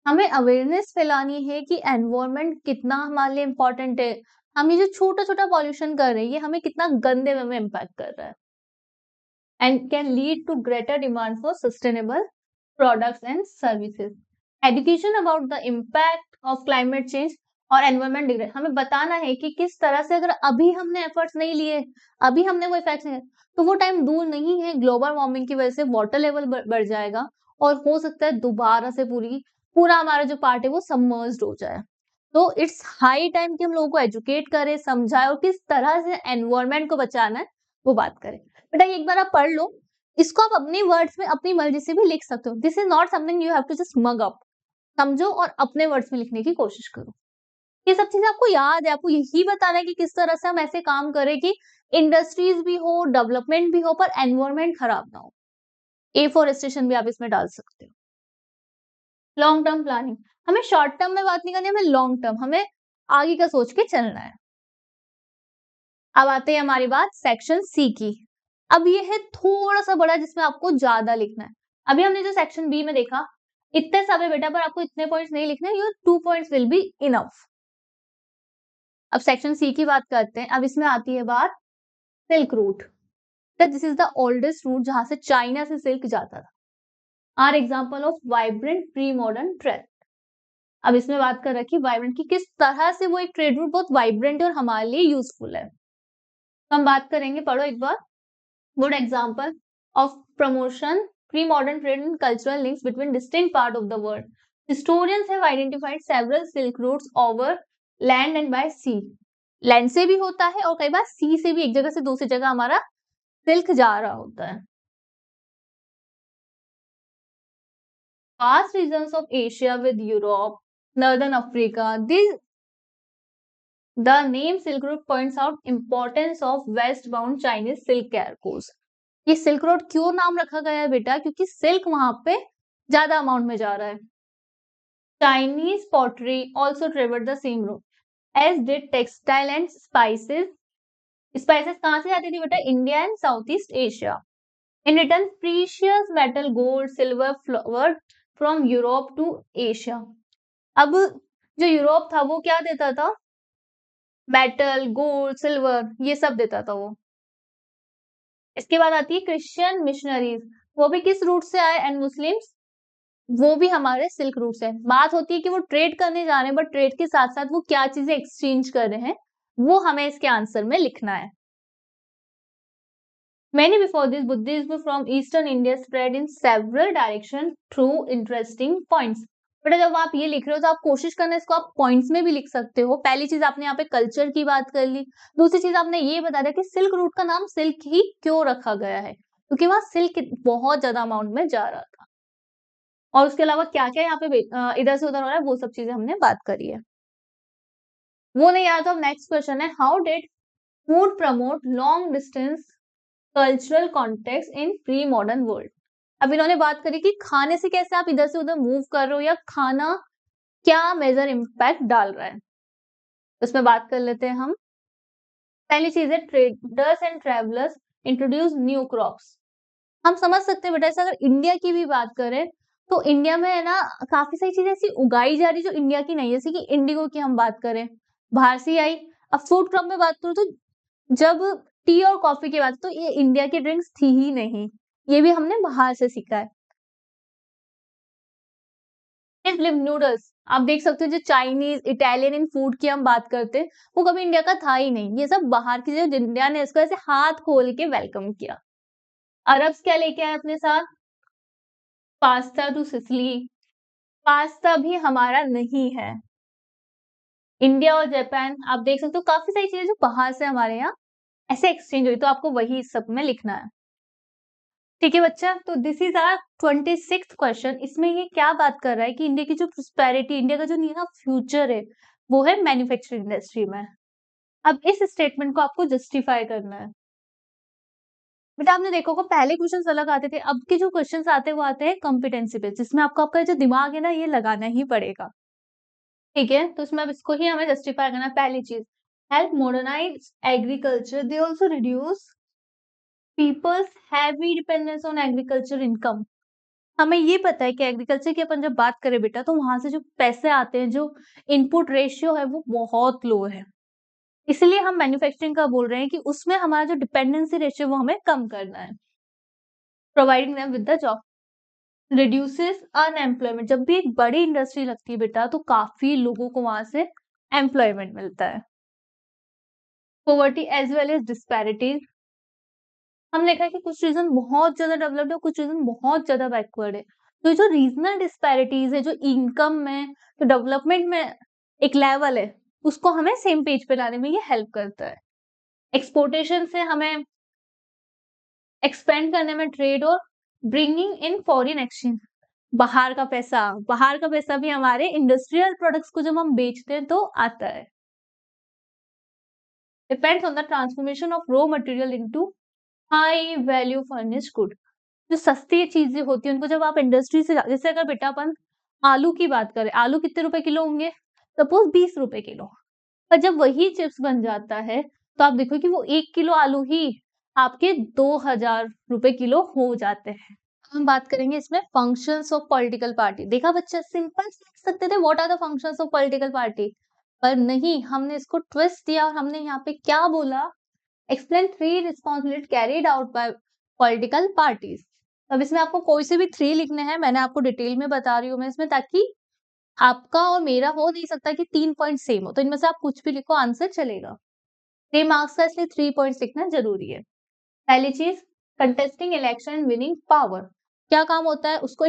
हमें अवेयरनेस फैलानी है कि एनवायरमेंट कितना हमारे लिए इम्पोर्टेंट है, हम ये जो छोटा छोटा पॉल्यूशन कर रहे हैं ये हमें कितना गंदे वे में इम्पैक्ट कर रहा है, and can lead to greater demand for sustainable products and services. Education about the impact of climate change और एनवायरमेंट डिग्रेड, हमें बताना है कि किस तरह से अगर अभी हमने एफर्ट्स नहीं लिए, अभी हमने वो इफेक्ट्स नहीं, तो वो टाइम दूर नहीं है, ग्लोबल वार्मिंग की वजह से वाटर लेवल बढ़ जाएगा और हो सकता है दोबारा से पूरा हमारा जो पार्ट है वो सबमर्ज्ड हो जाए। तो इट्स हाई टाइम कि हम लोगों को एजुकेट करें, समझाएं और किस तरह से एनवायरमेंट को बचाना है वो बात करें। बेटा एक बार आप पढ़ लो, इसको आप अपनी वर्ड्स में अपनी मर्जी से भी लिख सकते हो। This is not something you have to just mug up. समझो और अपने वर्ड्स में लिखने की कोशिश करो। ये सब चीजें आपको याद है, आपको यही बताना है कि किस तरह से हम ऐसे काम करें कि इंडस्ट्रीज भी हो, डेवलपमेंट भी हो, पर एनवायरमेंट खराब ना हो। एफोरेस्टेशन भी आप इसमें डाल सकते हो। लॉन्ग टर्म प्लानिंग, हमें शॉर्ट टर्म में बात नहीं करनी, हमें लॉन्ग टर्म, हमें आगे का सोच के चलना है। अब आते हैं हमारी बात सेक्शन सी की। अब ये है थोड़ा सा बड़ा जिसमें आपको ज्यादा लिखना है। अभी हमने जो सेक्शन बी में देखा इतने सब है बेटा, पर आपको इतने पॉइंट्स नहीं लिखने, your 2 points will be enough. अब सेक्शन सी की बात करते हैं। अब इसमें आती है बात silk route. This is the oldest route जहां से चाइना से सिल्क जाता था। Are example of vibrant pre modern trade. अब इसमें बात कर रखी वाइब्रेंट की, किस तरह से वो एक ट्रेड रूट बहुत वाइब्रेंट है और हमारे लिए यूजफुल है। तो हम बात करेंगे, पढ़ो एक बार। Good example of promotion pre modern trade and cultural links between distinct part of the world. Historians have identified several silk routes over land and by sea. Land से भी होता है और कई बार सी से भी, एक जगह से दूसरी जगह हमारा सिल्क जा रहा होता है। Vast regions of Asia with Europe, Northern Africa. The name Silk Road points out importance of westbound Chinese silk cargoes. ये सिल्क रोड क्यों नाम रखा गया है बेटा? क्योंकि सिल्क वहां पे ज्यादा अमाउंट में जा रहा है। Chinese pottery also traveled the same road, as did textile and spices. Spices कहाँ से जाती थी बेटा? India and south east Asia. In return, precious metal, gold, silver flowed from Europe to Asia. अब जो यूरोप था वो क्या देता था? मेटल, गोल्ड, सिल्वर, ये सब देता था वो। इसके बाद आती है क्रिश्चियन मिशनरीज, वो भी किस रूट से आए? एंड मुस्लिम्स, वो भी हमारे सिल्क रूट से। बात होती है कि वो ट्रेड करने जा रहे हैं, बट ट्रेड के साथ साथ वो क्या चीजें एक्सचेंज कर रहे हैं वो हमें इसके आंसर में लिखना है। Many before this, Buddhism from Eastern India spread in several directions through interesting points. बेटा जब आप ये लिख रहे हो तो आप कोशिश करना इसको आप पॉइंट्स में भी लिख सकते हो। पहली चीज आपने यहाँ पे कल्चर की बात कर ली, दूसरी चीज आपने ये बता दिया कि सिल्क रूट का नाम सिल्क ही क्यों रखा गया है, क्योंकि वहां सिल्क बहुत ज्यादा अमाउंट में जा रहा था। और उसके अलावा क्या क्या यहाँ पे इधर से उधर हो रहा है वो सब चीजें हमने बात करी है। वो नहीं आया तो अब नेक्स्ट क्वेश्चन है, how did food promote long distance cultural context in pre modern world. अब इन्होंने बात करी कि खाने से कैसे आप इधर से उधर मूव कर रहे हो या खाना क्या मेजर इम्पैक्ट डाल रहा है, उसमें बात कर लेते हैं हम। पहली चीज है traders and travellers introduce new crops. हम समझ सकते हैं बेटा, ऐसे अगर इंडिया की भी बात करें तो इंडिया में है ना काफी सारी चीजें ऐसी उगाई जा रही जो इंडिया की नहीं है, जैसे कि इंडिगो की हम बात करें बाहर से आई। अब फूड क्रॉप में बात करूँ तो जब टी और कॉफी की बात तो ये इंडिया की ड्रिंक्स थी ही नहीं, ये भी हमने बाहर से सीखा है। नूडल्स आप देख सकते हो, जो चाइनीज इटालियन इन फूड की हम बात करते हैं वो कभी इंडिया का था ही नहीं, ये सब बाहर की, जो इंडिया ने इसको ऐसे हाथ खोल के वेलकम किया। अरब्स क्या लेके आए अपने साथ? Pasta to Sicily. पास्ता भी हमारा नहीं है। इंडिया और जापान आप देख सकते हो, काफी सारी चीजें जो बाहर से हमारे यहाँ ऐसे एक्सचेंज हुई, तो आपको वही सब में लिखना है। ठीक है बच्चा, तो this is our 26th question. इसमें ये क्या बात कर रहा है कि इंडिया की जो प्रोस्पेरिटी, इंडिया का जो नया फ्यूचर है वो है मैन्युफैक्चरिंग इंडस्ट्री में। अब इस स्टेटमेंट को आपको जस्टिफाई करना है। बेटा आपने देखो को पहले क्वेश्चंस अलग आते थे, अब के जो क्वेश्चंस आते हैं वो आते हैं कॉम्पिटेंसी पे, जिसमें आपको आपका जो दिमाग है ना ये लगाना ही पड़ेगा। ठीक है, तो इसमें अब इसको ही हमें जस्टिफाई करना है। पहली चीज, help modernize agriculture, they also reduce people's heavy dependence on agriculture income. हमें ये पता है कि एग्रीकल्चर की अपन जब बात करें बेटा तो वहां से जो पैसे आते हैं, जो इनपुट रेशियो है वो बहुत लो है, इसलिए हम मैन्युफैक्चरिंग का बोल रहे हैं कि उसमें हमारा जो डिपेंडेंसी रेशियो वो हमें कम करना है, providing them with the job. Reduces unemployment. जब भी एक बड़ी इंडस्ट्री लगती है बेटा तो काफी लोगों को वहां से एम्प्लॉयमेंट मिलता है। Poverty as well as disparities. हमने देखा है कि कुछ रीजन बहुत ज्यादा डेवलप्ड है, कुछ रीजन बहुत ज्यादा बैकवर्ड है। तो जो रीजनल डिस्पैरिटीज है, जो इनकम में, जो डेवलपमेंट में एक लेवल है, उसको हमें सेम पेज पे लाने में ये हेल्प करता है। एक्सपोर्टेशन से हमें एक्सपेंड करने में ट्रेड और ब्रिंगिंग इन फॉरेन एक्सचेंज, बाहर का पैसा भी हमारे इंडस्ट्रियल प्रोडक्ट्स को जब हम बेचते हैं तो आता है। Depends on the transformation of raw material into high value furnished good. जो सस्ती चीजें होती है उनको जब आप इंडस्ट्री से, जैसे अगर बेटा अपन आलू की बात करें, आलू कितने रुपए किलो होंगे, सपोज 20 रुपए किलो, पर जब वही चिप्स बन जाता है तो आप देखो कि वो 1 किलो आलू ही आपके 2000 रुपए किलो हो जाते हैं। हम बात करेंगे इसमें फंक्शंस ऑफ पॉलिटिकल पार्टी। देखा बच्चा, सिंपल लिख सकते थे what are the functions of political party, पर नहीं, हमने इसको ट्विस्ट दिया और हमने यहाँ पे क्या बोला, explain 3 responsibility carried out by political parties. अब इसमें आपको कोई से भी 3 लिखने हैं, मैंने आपको डिटेल में बता रही हूँ मैं इसमें, ताकि आपका और मेरा हो नहीं सकता कि 3 पॉइंट सेम हो, तो इनमें से आप कुछ भी लिखो, आंसर चलेगा। 3 मार्क्स का, इसलिए 3 पॉइंट्स लिखना जरूरी है। पहली चीज, contesting election and winning power. क्या काम होता है, उसको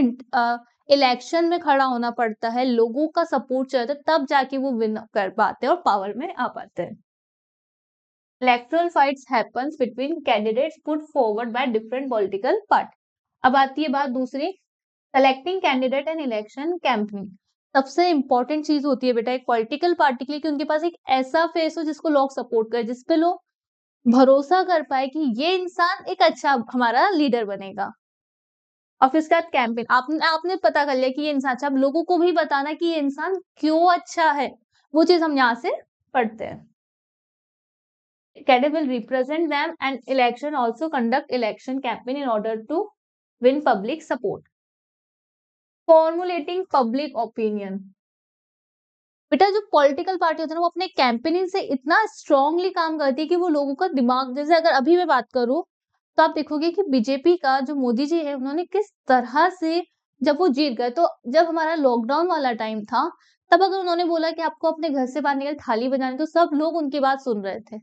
इलेक्शन में खड़ा होना पड़ता है, लोगों का सपोर्ट चाहिए तब जाके वो विन कर पाते हैं और पावर में आ पाते हैं। Electoral fights happens between candidates put forward by different political party. अब आती है बात दूसरी, selecting candidate and election campaigning. सबसे इंपॉर्टेंट चीज होती है बेटा एक पॉलिटिकल पार्टी के लिए कि उनके पास एक ऐसा फेस हो जिसको लोग सपोर्ट करे, जिसपे लोग भरोसा कर पाए कि ये इंसान एक अच्छा हमारा लीडर बनेगा। और फिर उसके बाद कैंपेन, आपने आपने पता कर लिया कि ये इंसान अच्छा, अब लोगों को भी बताना कि ये इंसान क्यों अच्छा है, वो चीज हम यहाँ से पढ़ते हैं। Candidate will represent them and election also conduct election campaign in order to win public support. Formulating public opinion. बेटा जो पॉलिटिकल पार्टी होती है ना, वो अपने कैंपेनिंग से इतना स्ट्रांगली काम करती है कि वो लोगों का दिमाग, जैसे अगर अभी मैं बात करूं तो आप देखोगे कि बीजेपी का जो मोदी जी है, उन्होंने किस तरह से, जब वो जीत गए तो जब हमारा लॉकडाउन वाला टाइम था, तब अगर उन्होंने बोला कि आपको अपने घर से बाहर निकल थाली बजाने, तो सब लोग उनकी बात सुन रहे थे।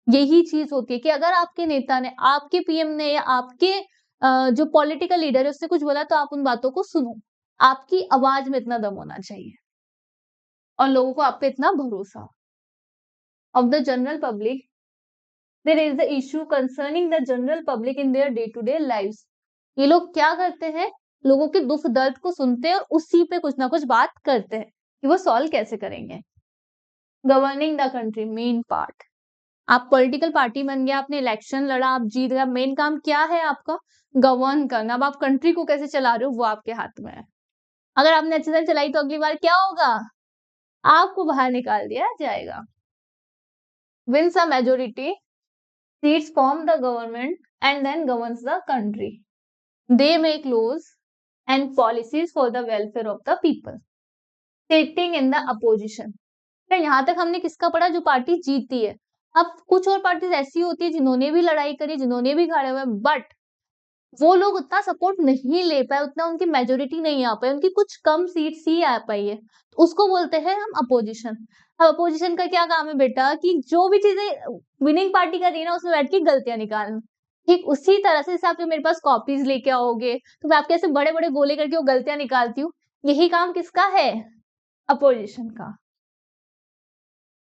यही चीज होती है कि अगर आपके नेता ने, आपके पीएम ने, या आपके जो पॉलिटिकल लीडर है उसने कुछ बोला तो आप उन बातों को सुनो। आपकी आवाज में इतना दम होना चाहिए और लोगों को आप पे इतना भरोसा। Of the general public, there is the issue concerning the general public in their day to day lives. ये लोग क्या करते हैं, लोगों के दुख दर्द को सुनते हैं और उसी पे कुछ ना कुछ बात करते हैं कि वो सॉल्व कैसे करेंगे। Governing the country, main part. आप पॉलिटिकल पार्टी बन गया, आपने इलेक्शन लड़ा, आप जीत गया, मेन काम क्या है आपका, गवर्न करना। अब आप कंट्री को कैसे चला रहे हो वो आपके हाथ में है। अगर आपने अच्छे से चलाई तो अगली बार क्या होगा, आपको बाहर निकाल दिया जाएगा। Wins a majority seats form the government and then governs the country. They make laws and policies for the welfare of the people. Sitting in the opposition. यहाँ तक हमने किसका पढ़ा, जो पार्टी जीती है। अब कुछ और पार्टीज ऐसी होती है जिन्होंने भी लड़ाई करी, जिन्होंने भी खड़े हुए, बट वो लोग उतना सपोर्ट नहीं ले पाए, उतना उनकी मेजोरिटी नहीं आ पाई, उनकी कुछ कम सीट्स ही आ पाई है, तो उसको बोलते हैं हम अपोजिशन। अब अपोजिशन का क्या काम है बेटा, कि जो भी चीजें विनिंग पार्टी कर रही है ना, उसमें बैठ के गलतियां निकालना। ठीक उसी तरह से, जैसे आप जो मेरे पास कॉपीज लेके आओगे तो मैं आपके ऐसे बड़े बड़े गोले करके वो गलतियां निकालती हूँ, यही काम किसका है, अपोजिशन का।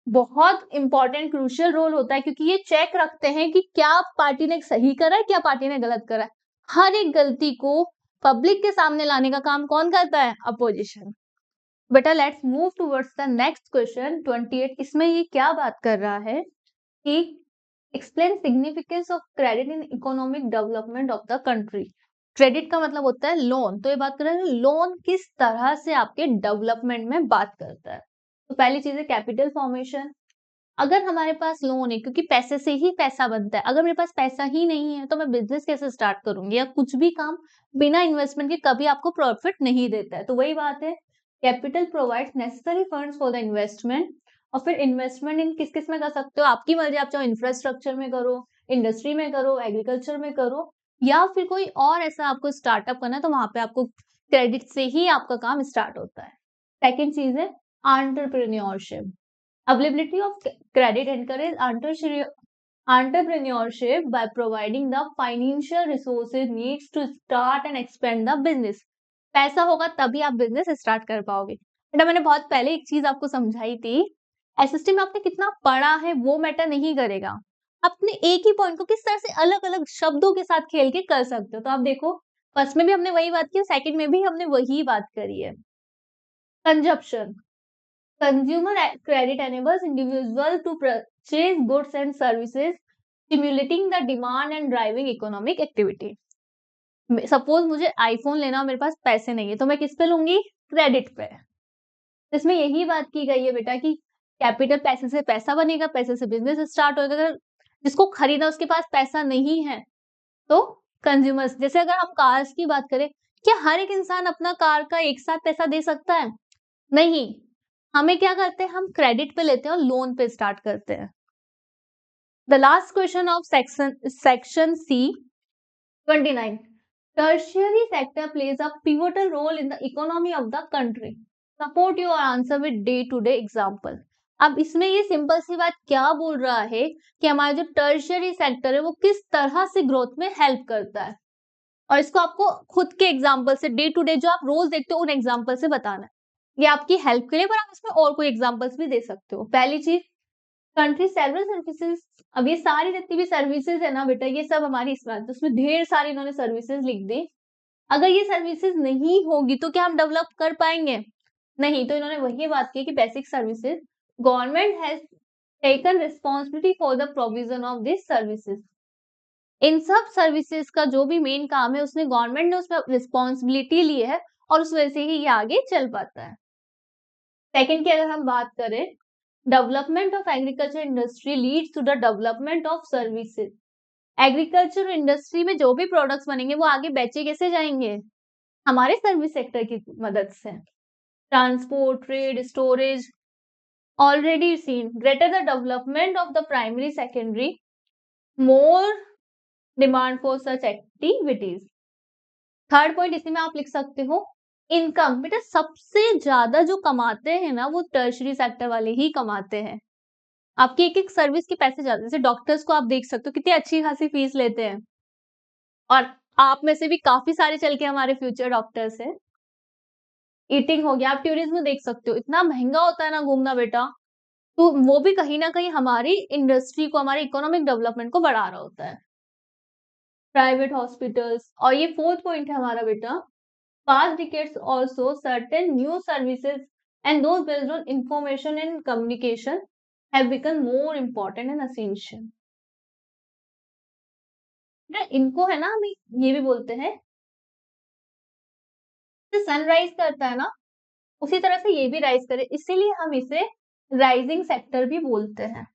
बहुत इंपॉर्टेंट क्रूशियल रोल होता है, क्योंकि ये चेक रखते हैं कि क्या पार्टी ने सही करा है, क्या पार्टी ने गलत करा है। हर एक गलती को पब्लिक के सामने लाने का काम कौन करता है, अपोजिशन। बेटा let's move towards the next question 28। इसमें ये क्या बात कर रहा है कि explain significance of credit in economic development of the country. Credit का मतलब होता है लोन, तो ये बात कर रहे हैं लोन किस तरह से आपके डेवलपमेंट में बात करता है। तो पहली चीज है कैपिटल फॉर्मेशन। अगर हमारे पास लोन है, क्योंकि पैसे से ही पैसा बनता है, अगर मेरे पास पैसा ही नहीं है तो मैं बिजनेस कैसे स्टार्ट करूंगी, या कुछ भी काम बिना इन्वेस्टमेंट के कभी आपको प्रॉफिट नहीं देता है। तो वही बात है, capital provides necessary funds for the investment. और फिर इन्वेस्टमेंट इन किस किस में कर सकते हो, आपकी मर्जी, आप चाहो इंफ्रास्ट्रक्चर में करो, इंडस्ट्री में करो, एग्रीकल्चर में करो, या फिर कोई और ऐसा आपको स्टार्टअप करना है तो वहां पे आपको क्रेडिट से ही आपका काम स्टार्ट होता है। सेकेंड चीज है entrepreneurship. Availability of credit encourage entrepreneurship by providing the financial resources needs to start and expand the business। पैसा होगा तभी आप बिजनेस स्टार्ट कर पाओगे। बेटा मैंने बहुत पहले एक चीज आपको समझाई थी, एसएसटी में आपने कितना पढ़ा है वो मैटर नहीं करेगा, अपने एक ही पॉइंट को किस तरह से अलग अलग शब्दों के साथ खेल के कर सकते हो। तो आप देखो फर्स्ट में भी हमने वही बात की, सेकंड में भी हमने वही बात करी है। Consumption, consumer credit enables individual to purchase goods and services, stimulating the demand and driving economic activity। Suppose मुझे आईफोन लेना और मेरे पास पैसे नहीं है तो मैं किस पे लूंगी? क्रेडिट पे। इसमें यही बात की गई है बेटा कि कैपिटल, पैसे से पैसा बनेगा, पैसे से बिजनेस स्टार्ट होगा। अगर जिसको खरीदा उसके पास पैसा नहीं है तो कंज्यूमर्स, जैसे अगर हम कार्स की बात करें, क्या हर एक इंसान अपना कार का एक साथ पैसा दे सकता है? नहीं। हमें क्या करते हैं, हम क्रेडिट पे लेते हैं और लोन पे स्टार्ट करते हैं। The last question of section C 29, tertiary sector plays a pivotal role in the economy of the country, support your answer with day to day example. अब इसमें ये सिंपल सी बात क्या बोल रहा है कि हमारा जो टर्शियरी सेक्टर है वो किस तरह से ग्रोथ में हेल्प करता है, और इसको आपको खुद के एग्जाम्पल से, डे टू डे जो आप रोज देखते हो उन एग्जाम्पल से बताना है। ये आपकी हेल्प के लिए, पर आप इसमें और कोई एग्जांपल्स भी दे सकते हो। पहली चीज, कंट्री सेवरल सर्विसेज। अब ये सारी जितनी भी सर्विसेज है ना बेटा, ये सब हमारी इसमें, उसमें ढेर सारी इन्होंने सर्विसेज लिख दी। अगर ये सर्विसेज नहीं होगी तो क्या हम डेवलप कर पाएंगे? नहीं। तो इन्होंने वही बात की कि basic services, government has taken responsibility for the provision of this services. इन सब सर्विसेज का जो भी मेन काम है उसने गवर्नमेंट ने उसमें रिस्पॉन्सिबिलिटी ली है और उस वजह से ही ये आगे चल पाता है। सेकेंड की अगर हम बात करें, development of agriculture industry leads to the development of services. Agriculture industry में जो भी प्रोडक्ट्स बनेंगे वो आगे बेचे कैसे जाएंगे? हमारे सर्विस सेक्टर की मदद से। Transport, trade, storage, already seen. Greater the development of the primary secondary, more demand for such activities. Third point इसी में आप लिख सकते हो, इनकम। बेटा सबसे ज्यादा जो कमाते हैं ना वो टर्शरी सेक्टर वाले ही कमाते हैं। आपकी एक एक सर्विस के पैसे जाते हैं। जैसे डॉक्टर्स को आप देख सकते हो कितनी अच्छी खासी फीस लेते हैं, और आप में से भी काफी सारे चल के हमारे फ्यूचर डॉक्टर्स हैं। ईटिंग हो गया, आप टूरिज्म देख सकते हो, इतना महंगा होता है ना घूमना बेटा, तो वो भी कहीं ना कहीं हमारी इंडस्ट्री को, हमारे इकोनॉमिक डेवलपमेंट को बढ़ा रहा होता है। Private hospitals. और ये फोर्थ पॉइंट है हमारा बेटा, past decades also certain new services and those based on information and communication have become more important and essential। इनको है ना हम ये भी बोलते हैं, सनराइज करता है ना उसी तरह से ये भी राइज करे, इसीलिए हम इसे राइजिंग सेक्टर भी बोलते हैं।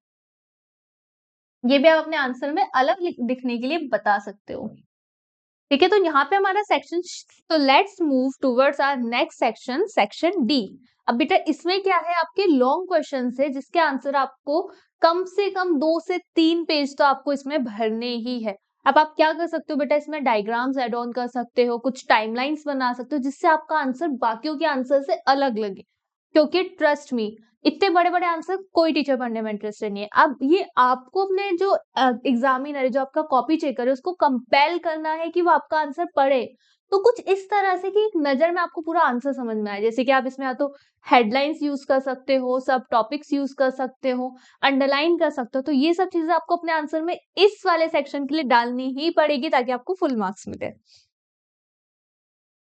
ये भी आप अपने आंसर में अलग दिखने के लिए बता सकते हो। ठीक है, तो यहाँ पे हमारा सेक्शन, तो let's move towards our next section, section D. अब बेटा इसमें क्या है, आपके लॉन्ग क्वेश्चन है जिसके आंसर आपको कम से कम 2 से 3 पेज तो आपको इसमें भरने ही है। अब आप क्या कर सकते हो बेटा, इसमें डायग्राम्स एड ऑन कर सकते हो, कुछ टाइमलाइंस बना सकते हो जिससे आपका आंसर बाकियों के आंसर से अलग लगे, क्योंकि ट्रस्ट मी इतने बड़े बड़े आंसर कोई टीचर पढ़ने में इंटरेस्टेड नहीं है। अब ये आपको अपने जो एग्जामिनर है, जो आपका कॉपी चेकर है, उसको कंपेल करना है कि वो आपका आंसर पढ़े। तो कुछ इस तरह से कि एक नजर में आपको पूरा आंसर समझ में आए। जैसे कि आप इसमें या तो हेडलाइंस यूज कर सकते हो, सब टॉपिक्स यूज कर सकते हो, अंडरलाइन कर सकते हो। तो ये सब चीजें आपको अपने आंसर में इस वाले सेक्शन के लिए डालनी ही पड़ेगी ताकि आपको फुल मार्क्स मिले।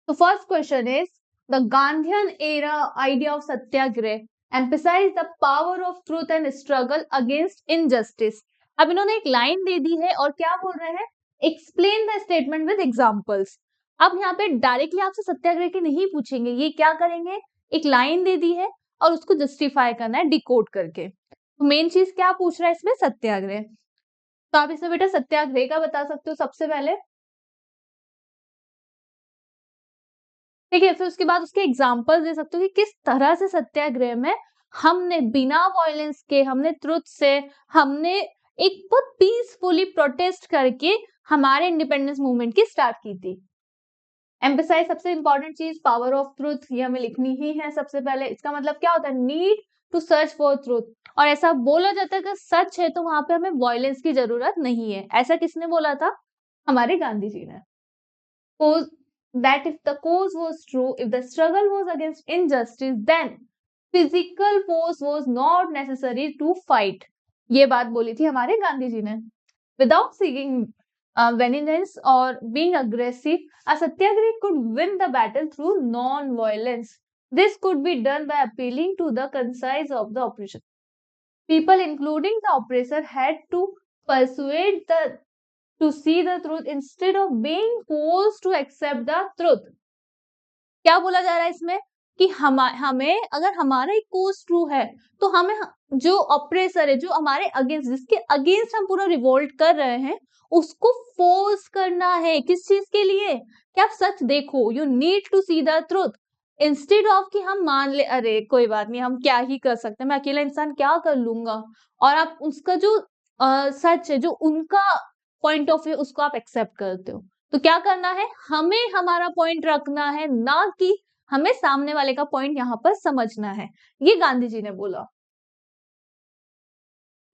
तो first question is, the Gandhian era idea of Satyagraha emphasize the power of truth and struggle against injustice। अब इन्होंने एक लाइन दे दी है और क्या बोल रहे हैं, explain the statement with examples. अब यहाँ पे डायरेक्टली आपसे सत्याग्रह की नहीं पूछेंगे, ये क्या करेंगे, एक लाइन दे दी है और उसको जस्टिफाई करना है डिकोड करके। तो मेन चीज क्या पूछ रहा है इसमें, सत्याग्रह। तो आप इसमें बेटा सत्याग्रह का बता सकते हो सबसे पहले, ठीक है। फिर उसके बाद उसके एग्जाम्पल दे सकते हो कि किस तरह से सत्याग्रह में हमने बिना वायलेंस के, हमने ट्रुथ से, हमने एक बहुत पीसफुली प्रोटेस्ट करके हमारे इंडिपेंडेंस मूवमेंट की स्टार्ट की थी। एम्फेसाइज सबसे इंपॉर्टेंट चीज पावर ऑफ ट्रूथ, ये हमें लिखनी ही है सबसे पहले। इसका मतलब क्या होता है, need to search for truth. और ऐसा बोला जाता है कि सच है तो वहां पे हमें वायलेंस की जरूरत नहीं है। ऐसा किसने बोला था, हमारे गांधी जी ने। That if the cause was true, if the struggle was against injustice, then physical force was not necessary to fight। ये बात बोली थी हमारे गांधी जी ने। Without seeking vengeance or being aggressive, a satyagrahi could win the battle through non-violence. This could be done by appealing to the conscience of the oppressor. People, including the oppressor, had to persuade to see the truth instead of being forced to accept the truth। क्या बोला जा रहा है इसमें कि हमें अगर हमारा एक कोर्स ट्रू है तो हमें जो ऑपरेसर है, जो हमारे अगेंस्ट, जिसके अगेंस्ट हम पूरा रिवोल्ट कर रहे हैं, उसको फोर्स करना है। किस चीज के लिए, कि आप सच देखो, you need to see the truth, instead of कि हम मान ले अरे कोई बात नहीं, हम क्या ही कर सकते हैं, मैं अकेला इंसान क्या कर लूंगा, और आप उसका जो सच है, जो उनका पॉइंट ऑफ व्यू, उसको आप एक्सेप्ट करते हो। तो क्या करना है, हमें हमारा पॉइंट रखना है, ना कि हमें सामने वाले का पॉइंट यहाँ पर समझना है। ये गांधी जी ने बोला।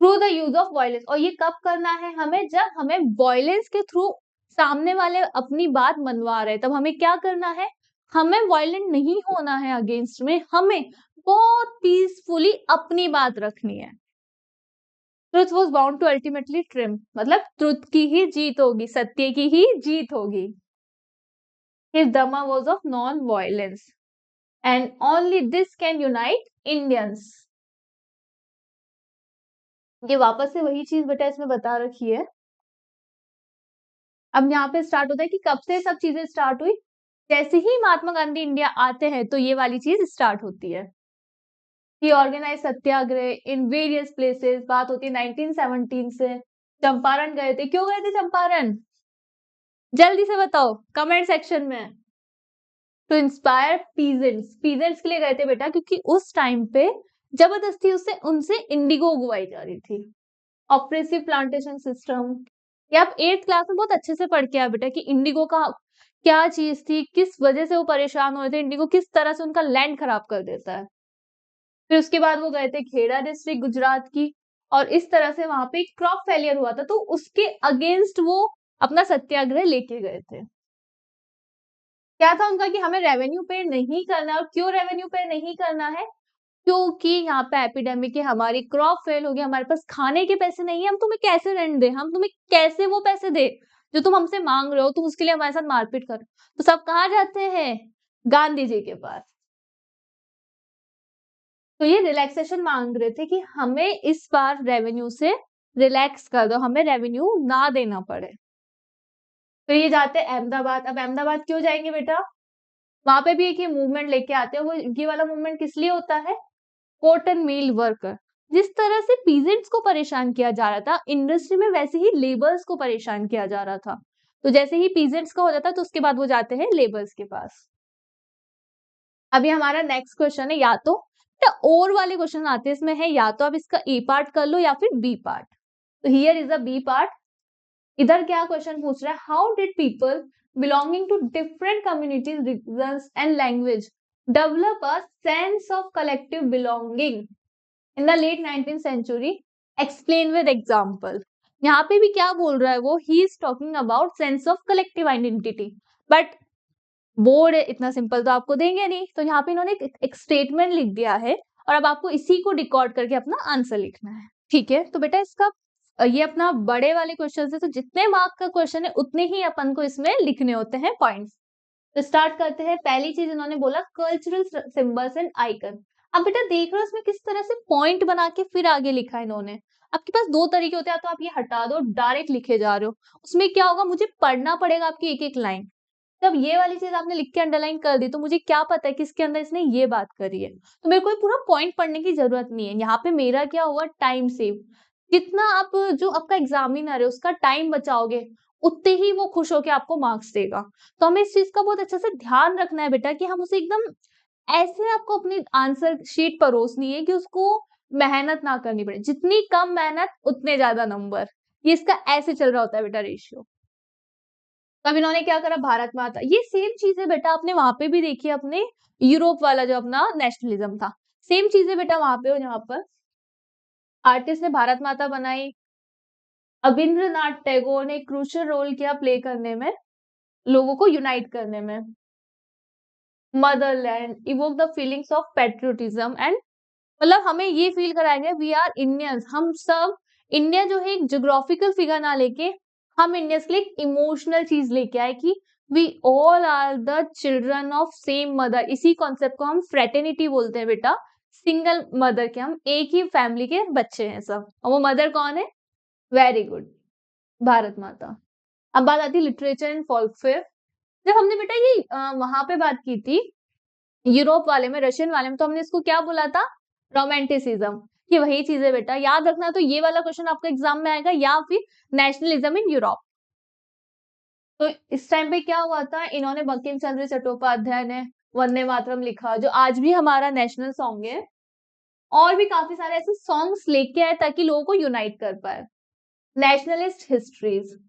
Through the use of violence, और ये कब करना है हमें, जब हमें वायलेंस के थ्रू सामने वाले अपनी बात मनवा रहे, तब हमें क्या करना है, हमें वायलेंट नहीं होना है अगेंस्ट में, हमें बहुत पीसफुली अपनी बात रखनी है। Truth was bound to ultimately triumph, मतलब ट्रुथ की ही जीत होगी, सत्य की ही जीत होगी। His dhamma was of non-violence, and only this can unite Indians। ये वापस से वही चीज बेटा इसमें बता रखी है। अब यहाँ पे स्टार्ट होता है कि कब से सब चीजें स्टार्ट हुई, जैसे ही महात्मा गांधी इंडिया आते हैं तो ये वाली चीज स्टार्ट होती है। He organized Satyagraha in various places, बात होती है 1917 से। चंपारण गए थे, क्यों गए थे चंपारण, जल्दी से बताओ कमेंट सेक्शन में। टू इंस्पायर पीजेंट्स, पीजेंट्स के लिए गए थे बेटा, क्योंकि उस टाइम पे जबरदस्ती उनसे इंडिगो उगवाई जा रही थी। ऑपरेसिव प्लांटेशन सिस्टम, ये आप 8th क्लास में बहुत अच्छे से पढ़ के आए बेटा, कि इंडिगो का क्या चीज थी, किस वजह से वो परेशान हो रहे थे, इंडिगो किस तरह से उनका लैंड खराब कर देता है। फिर उसके बाद वो गए थे खेड़ा डिस्ट्रिक्ट गुजरात की, और इस तरह से वहां पे क्रॉप फेलियर हुआ था, तो उसके अगेंस्ट वो अपना सत्याग्रह लेके गए थे। क्या था उनका, कि हमें रेवेन्यू पे नहीं करना। और क्यों रेवेन्यू पे नहीं करना है, क्योंकि यहाँ पे एपिडेमिक है, हमारी क्रॉप फेल हो गई, हमारे पास खाने के पैसे नहीं है, हम तुम्हें कैसे रेंट दे, हम तुम्हें कैसे वो पैसे दे जो तुम हमसे मांग रहे हो, तुम उसके लिए हमारे साथ मारपीट कर। तो सब कहाँ जाते हैं, गांधी जी के पास। तो ये रिलैक्सेशन मांग रहे थे कि हमें इस बार रेवेन्यू से रिलैक्स कर दो, हमें रेवेन्यू ना देना पड़े। तो ये जाते हैं अहमदाबाद। अब अहमदाबाद क्यों जाएंगे बेटा, वहां पे भी एक ये मूवमेंट लेके आते हैं। वो ये वाला मूवमेंट किस लिए होता है, कॉटन मिल वर्कर। जिस तरह से पीजेंट्स को परेशान किया जा रहा था इंडस्ट्री में, वैसे ही लेबर्स को परेशान किया जा रहा था। तो जैसे ही पीजेंट्स का हो जाता है तो उसके बाद वो जाते हैं लेबर्स के पास। अभी हमारा नेक्स्ट क्वेश्चन है, या तो और वाले क्वेश्चन आते हैं इसमें, है या तो आप इसका ए पार्ट कर लो या फिर बी पार्ट। तो here is a B part. इधर क्या क्वेश्चन पूछ रहा है, how did people belonging to different communities, regions and language develop a sense of collective belonging in the late 19th century, explain with example। यहाँ पे भी क्या बोल रहा है वो, he is talking about sense of collective identity, but board इतना simple तो आपको देंगे नहीं, तो यहाँ पे इन्होंने एक स्टेटमेंट लिख दिया है, और अब आपको इसी को रिकॉर्ड करके अपना आंसर लिखना है। ठीक है, तो बेटा इसका ये अपना बड़े वाले क्वेश्चन है, तो जितने मार्क का क्वेश्चन है उतने ही अपन को इसमें लिखने होते हैं पॉइंट्स। तो स्टार्ट करते हैं। पहली चीज इन्होंने बोला कल्चरल सिंबल्स एंड आइकन। अब बेटा देख रहे हो इसमें किस तरह से पॉइंट बना के फिर आगे लिखा है इन्होंने। आपके पास दो तरीके होते हैं, तो आप ये हटा दो, डायरेक्ट लिखे जा रहे हो, उसमें क्या होगा, मुझे पढ़ना पड़ेगा आपकी एक एक लाइन। जब ये वाली चीज आपने लिख के अंडरलाइन कर दी तो मुझे क्या पता है किसके अंदर इसने ये बात करी है, तो मेरे को पूरा पॉइंट पढ़ने की जरूरत नहीं है। यहाँ पे मेरा क्या हुआ, टाइम सेव। जितना आप जो आपका एग्जामिनर है उसका टाइम बचाओगे उतने ही वो खुश होकर आपको मार्क्स देगा। तो हमें इस चीज का बहुत अच्छे से ध्यान रखना है बेटा, कि हम उसे एकदम ऐसे आपको अपनी आंसर शीट परोसनी है कि उसको मेहनत ना करनी पड़े, जितनी कम मेहनत उतने ज्यादा नंबर, ये इसका ऐसे चल रहा होता है बेटा रेशियो। तब इन्होंने क्या करा, भारत माता, ये सेम चीज है बेटा आपने वहां पे भी देखी है, अपने यूरोप वाला जो अपना नेशनलिज्म था, सेम चीज है बेटा वहां पे, और यहाँ पर आर्टिस्ट ने भारत माता बनाई। रविंद्रनाथ टैगोर ने क्रूशियल रोल किया प्ले करने में, लोगों को यूनाइट करने में। Motherland evoke the feelings of patriotism and, मतलब हमें ये फील कराएंगे वी आर इंडियंस, हम सब इंडिया जो है एक ज्योग्राफिकल फिगर ना लेके, हम इंडियंस के लिए एक इमोशनल चीज लेके आए कि we all are the children of same mother. इसी कॉन्सेप्ट को हम फ्रेटर्निटी बोलते हैं बेटा, सिंगल मदर के, हम एक ही फैमिली के बच्चे हैं सब, और वो मदर कौन है, वेरी गुड, भारत माता। अब बात आती है लिटरेचर एंड फोल्क फेयर। जब हमने बेटा ये वहां पे बात की थी यूरोप वाले में, रशियन वाले में, तो हमने इसको क्या बोला था, रोमांटिसिज्म। ये वही चीज है बेटा, याद रखना, तो ये वाला क्वेश्चन आपका एग्जाम में आएगा, या फिर नेशनलिज्म इन यूरोप। तो इस टाइम पे क्या हुआ था, इन्होंने बंकिम चंद्र चट्टोपाध्याय ने वंदे मातरम लिखा, जो आज भी हमारा नेशनल सॉन्ग है, और भी काफी सारे ऐसे सॉन्ग्स लेके आए ताकि लोगों को यूनाइट कर पाए। Nationalist histories,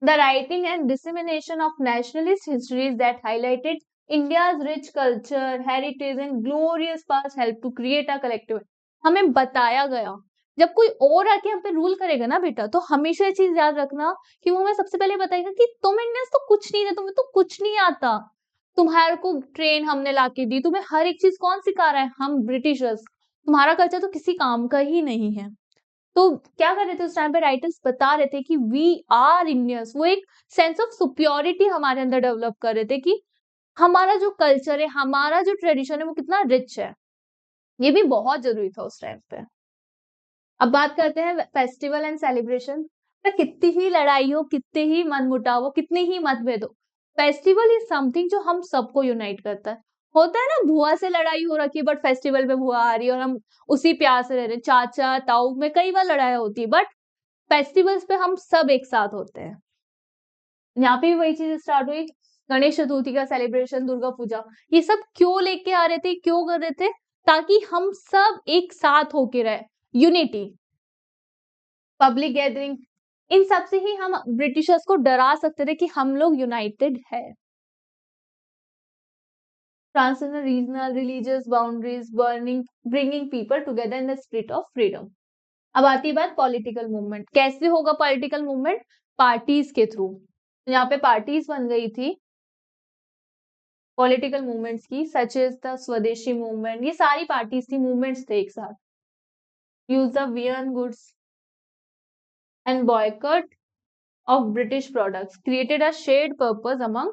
the writing and dissemination of nationalist histories that highlighted India's rich culture, heritage and glorious past helped to create a collective। हमें बताया गया, जब कोई और आके हम पे रूल करेगा ना बेटा, तो हमेशा ये चीज याद रखना कि वो हमें सबसे पहले बताएगा कि तुम इंडियंस तो कुछ नहीं थे, तुम्हें तो कुछ नहीं आता, तुम्हारे को ट्रेन हमने लाके दी, तुम्हें हर एक चीज कौन सिखा रहा है, हम ब्रिटिशर्स, तुम्हारा कल्चर तो किसी काम का ही नहीं है। तो क्या कर रहे थे उस टाइम पे, राइटर्स बता रहे थे कि वी आर इंडियंस, वो एक सेंस ऑफ सुपियोरिटी हमारे अंदर डेवलप कर रहे थे कि हमारा जो कल्चर है, हमारा जो ट्रेडिशन है, वो कितना रिच है। ये भी बहुत जरूरी था उस टाइम पे। अब बात करते हैं फेस्टिवल एंड सेलिब्रेशन। तो कितनी ही लड़ाई हो, कितने ही मनमुटाव हो, कितने ही मतभेद हो, फेस्टिवल इज समथिंग जो हम सबको यूनाइट करता है। होता है ना, बुआ से लड़ाई हो रखी है बट फेस्टिवल पे बुआ आ रही है और हम उसी प्यार से रह रहे हैं, चाचा ताऊ में कई बार लड़ाई होती है, बट फेस्टिवल्स पे हम सब एक साथ होते हैं। यहाँ पे भी वही चीज स्टार्ट हुई, गणेश चतुर्थी का सेलिब्रेशन, दुर्गा पूजा, ये सब क्यों लेके आ रहे थे, क्यों कर रहे थे, ताकि हम सब एक साथ होके रहे, यूनिटी। पब्लिक गैदरिंग, इन सब से ही हम ब्रिटिशर्स को डरा सकते थे कि हम लोग यूनाइटेड है। Transgender, regional, religious boundaries burning, bringing people together in the spirit of freedom. अब आती है बात पॉलिटिकल मूवमेंट, कैसे होगा पॉलिटिकल मूवमेंट, पार्टीज के थ्रू। यहाँ पे पार्टीज बन गई थी पॉलिटिकल मूवमेंट्स की, सच एज द स्वदेशी मूवमेंट, ये सारी पार्टीज थी, मूवमेंट्स थे एक साथ। Use the vein goods and boycott of British products created a shared purpose among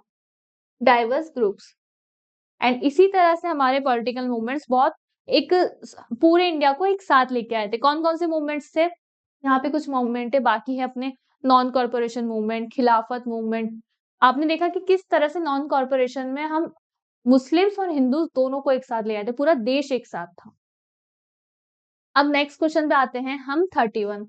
diverse groups. And इसी तरह से हमारे पॉलिटिकल मूवमेंट्स बहुत एक पूरे इंडिया को एक साथ लेके आए थे। कौन कौन से मूवमेंट्स थे, यहाँ पे कुछ मूवमेंट है, बाकी है अपने नॉन कॉर्पोरेशन मूवमेंट, खिलाफत मूवमेंट। आपने देखा कि किस तरह से नॉन कॉर्पोरेशन में हम मुस्लिम्स और हिंदू दोनों को एक साथ ले आए थे, पूरा देश एक साथ था। अब नेक्स्ट क्वेश्चन पे आते हैं हम, 31।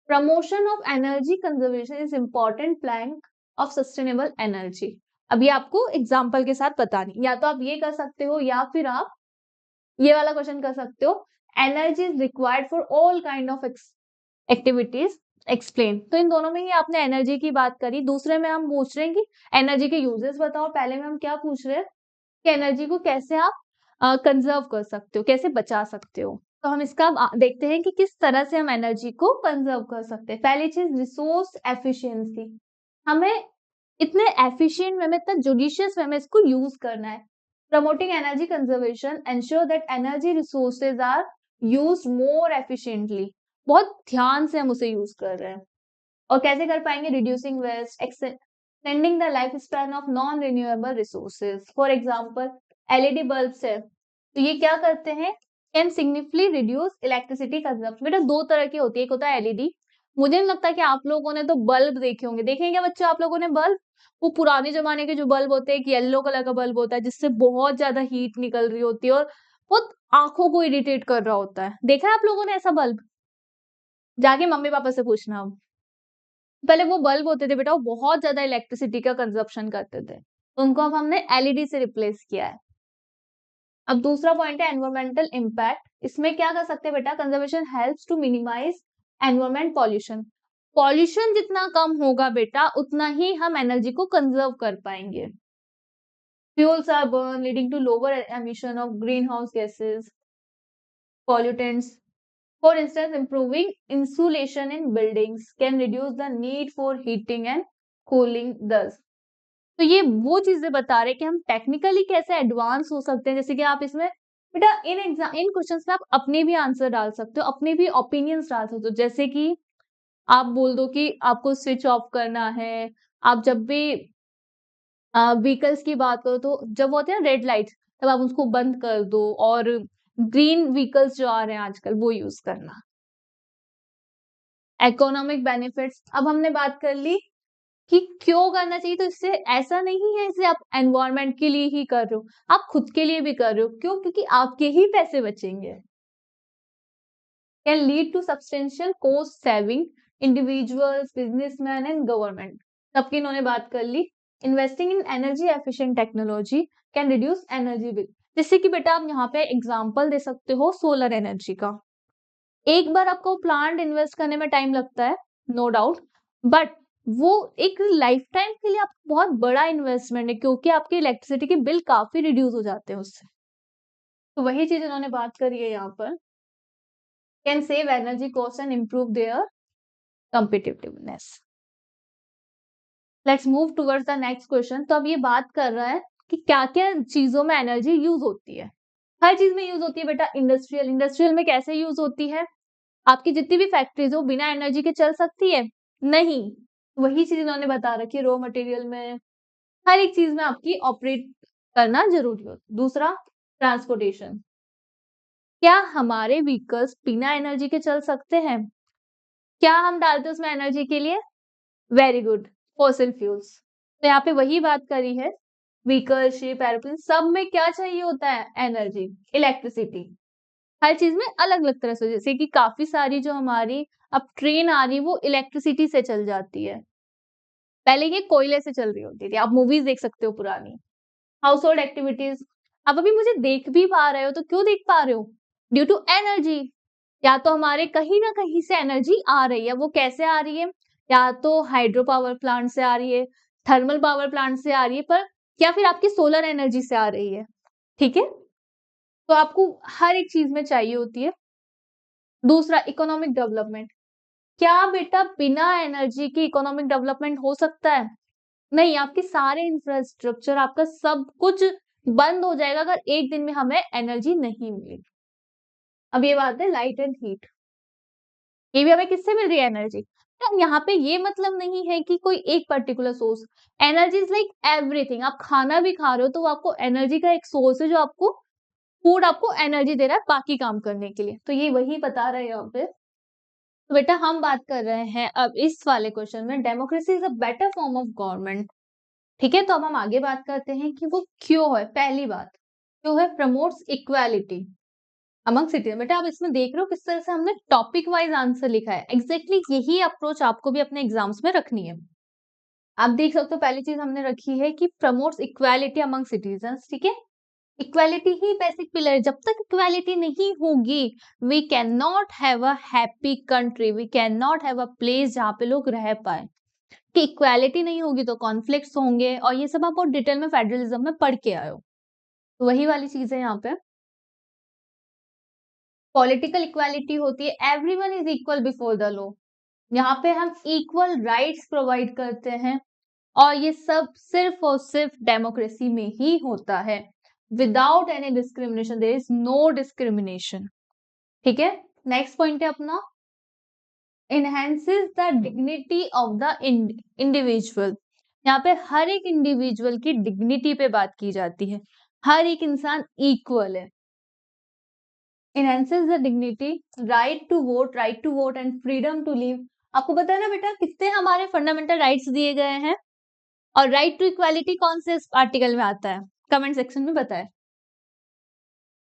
Promotion of energy conservation is important plank of sustainable energy. अब ये आपको एग्जाम्पल के साथ बतानी, या तो आप ये कर सकते हो या फिर आप ये वाला क्वेश्चन कर सकते हो, energy is required for all kind of activities explain. तो इन दोनों में ही आपने एनर्जी की बात करी, दूसरे में हम पूछ रहे हैं कि एनर्जी के यूजेस बताओ, पहले में हम क्या पूछ रहे हैं कि एनर्जी को कैसे आप कंजर्व कर सकते हो, कैसे बचा सकते हो। तो हम इसका देखते हैं कि किस तरह से हम एनर्जी को कंजर्व कर सकते हैं। पहली चीज रिसोर्स एफिशिएंसी, हमें इतने एफिशिएंट वे में, इतना जुडिशियस वे में इसको यूज करना है। Promoting energy conservation ensure that energy resources are used more efficiently, बहुत ध्यान से हम उसे यूज कर रहे हैं। और कैसे कर पाएंगे, reducing waste, extending the life span of non renewable resources. For example LED bulbs है, तो ये क्या करते हैं, can significantly reduce electricity consumption. बेटा दो तरह की होती है, एक होता है एलईडी, मुझे नहीं लगता कि आप लोगों ने तो बल्ब देखे होंगे, देखेंगे क्या बच्चे आप लोगों ने बल्ब, वो पुराने जमाने के जो बल्ब होते हैं, एक येलो कलर का बल्ब होता है जिससे बहुत ज्यादा हीट निकल रही होती है और बहुत आंखों को इरिटेट कर रहा होता है, देखा है आप लोगों ने ऐसा बल्ब, जाके मम्मी पापा से पूछना। अब पहले वो बल्ब होते थे बेटा, वो बहुत ज्यादा इलेक्ट्रिसिटी का कंजप्शन करते थे, तो उनको अब हमने एलईडी से रिप्लेस किया है। अब दूसरा पॉइंट है एनवायरमेंटल इम्पैक्ट। इसमें क्या कर सकते हैं बेटा, conservation helps to minimize environment pollution. Pollution जितना कम होगा बेटा उतना ही हम एनर्जी को कंजर्व कर पाएंगे। Fuels are burn leading to lower emission of green house gases, pollutants. For instance, improving insulation in buildings can reduce the need for heating and cooling thus. तो ये वो चीजें बता रहे कि हम टेक्निकली कैसे एडवांस हो सकते हैं। जैसे कि आप इसमें बेटा इन क्वेश्चंस में आप अपने भी आंसर डाल सकते हो, अपने भी ओपिनियंस डाल सकते हो। जैसे कि आप बोल दो कि आपको स्विच ऑफ करना है। आप जब भी व्हीकल्स की बात करो तो जब वो होते हैं रेड लाइट तब आप उसको बंद कर दो, और ग्रीन व्हीकल्स जो आ रहे हैं आजकल वो यूज करना। इकोनॉमिक बेनिफिट्स, अब हमने बात कर ली कि क्यों करना चाहिए, तो इससे ऐसा नहीं है इसे आप एनवायरनमेंट के लिए ही कर रहे हो, आप खुद के लिए भी कर रहे हो। क्यों? क्योंकि आपके ही पैसे बचेंगे। Can lead to substantial cost saving individuals, businessman and government, सबकी इन्होंने बात कर ली। Investing in energy efficient technology can reduce energy bill. जैसे कि बेटा आप यहाँ पे एग्जांपल दे सकते हो सोलर एनर्जी का। एक बार आपको प्लांट इन्वेस्ट करने में टाइम लगता है, नो डाउट, बट वो एक लाइफ टाइम के लिए आपको बहुत बड़ा इन्वेस्टमेंट है, क्योंकि आपके इलेक्ट्रिसिटी के बिल काफी रिड्यूस हो जाते हैं उससे। तो वही चीज इन्होंने बात करी है यहाँ पर, can save energy cost and improve their competitiveness. Let's move towards the next question. तो अब ये बात कर रहा है कि क्या क्या चीजों में एनर्जी यूज होती है। हर चीज में यूज होती है बेटा। इंडस्ट्रियल में कैसे यूज होती है? आपकी जितनी भी फैक्ट्रीज हो बिना एनर्जी के चल सकती है? नहीं। वही चीज इन्होंने बता रखी है, रॉ मटेरियल में, हर एक चीज में आपकी ऑपरेट करना जरूरी होता है। दूसरा, ट्रांसपोर्टेशन, क्या हमारे व्हीकल्स बिना एनर्जी के चल सकते हैं? क्या हम डालते हैं उसमें एनर्जी के लिए? Very good, fossil fuels. तो यहाँ पे वही बात करी है, व्हीकल, शिप, एरोप्लेन, सब में क्या चाहिए होता है? Energy, electricity. हर चीज में अलग अलग तरह से, जैसे कि काफी सारी जो हमारी अब ट्रेन आ रही है वो इलेक्ट्रिसिटी से चल जाती है, पहले ये कोयले से चल रही होती थी। आप मूवीज देख सकते हो पुरानी। हाउस होल्ड एक्टिविटीज, आप अभी मुझे देख भी पा रहे हो, तो क्यों देख पा रहे हो? Due to energy. या तो हमारे कहीं ना कहीं से एनर्जी आ रही है, वो कैसे आ रही है? या तो हाइड्रो पावर प्लांट से आ रही है, थर्मल पावर प्लांट से आ रही है, पर या फिर आपकी सोलर एनर्जी से आ रही है। ठीक है, तो आपको हर एक चीज में चाहिए होती है। दूसरा, इकोनॉमिक डेवलपमेंट, क्या बेटा बिना एनर्जी के इकोनॉमिक डेवलपमेंट हो सकता है? नहीं, आपके सारे इंफ्रास्ट्रक्चर, आपका सब कुछ बंद हो जाएगा अगर एक दिन में हमें एनर्जी नहीं मिली। अब ये बात है लाइट एंड हीट, ये भी हमें किससे मिल रही है? एनर्जी। तो यहाँ पे ये मतलब नहीं है कि कोई एक particular source, energy is like everything. आप खाना भी खा रहे हो तो वो आपको एनर्जी का एक सोर्स है, जो आपको फूड आपको एनर्जी दे रहा है बाकी काम करने के लिए। तो ये वही बता रहे हैं यहाँ पे। तो बेटा हम बात कर रहे हैं अब इस वाले क्वेश्चन में, democracy is a better form of government. ठीक है, तो अब हम आगे बात करते हैं कि वो क्यों है। पहली बात, क्यों है? Promotes equality among citizen. बेटा आप इसमें देख रहे हो किस तरह से हमने टॉपिक वाइज आंसर लिखा है। एग्जैक्टली यही अप्रोच आपको भी अपने एग्जाम्स में रखनी है। आप देख सकते हो पहली चीज हमने रखी है कि प्रमोट्स इक्वालिटी अमंग सिटीजन्स। ठीक है, इक्वालिटी ही बेसिक पिलर है। जब तक इक्वालिटी नहीं होगी, we can not have a happy country, we can not have a place जहाँ पे लोग रह पाए। कि इक्वालिटी नहीं होगी तो कॉन्फ्लिक्ट्स होंगे, और ये सब आप बहुत डिटेल में फेडरलिज्म में पढ़ के आए हो। तो वही वाली चीज है यहाँ पे। पॉलिटिकल इक्वालिटी होती है, everyone is equal before the law. यहाँ पे हम इक्वल राइट्स प्रोवाइड करते हैं, और ये सब सिर्फ और सिर्फ डेमोक्रेसी में ही होता है। Without any discrimination, there is no discrimination. ठीक है, नेक्स्ट पॉइंट है अपना, enhances the dignity of the individual। यहाँ पे हर एक इंडिविजुअल की डिग्निटी पे बात की जाती है, हर एक इंसान इक्वल है। enhances the dignity, right to vote and freedom to live। आपको पता है ना बेटा कितने हमारे फंडामेंटल राइट्स दिए गए हैं, और राइट टू इक्वालिटी कौन से आर्टिकल में आता है? कमेंट सेक्शन में बताएं।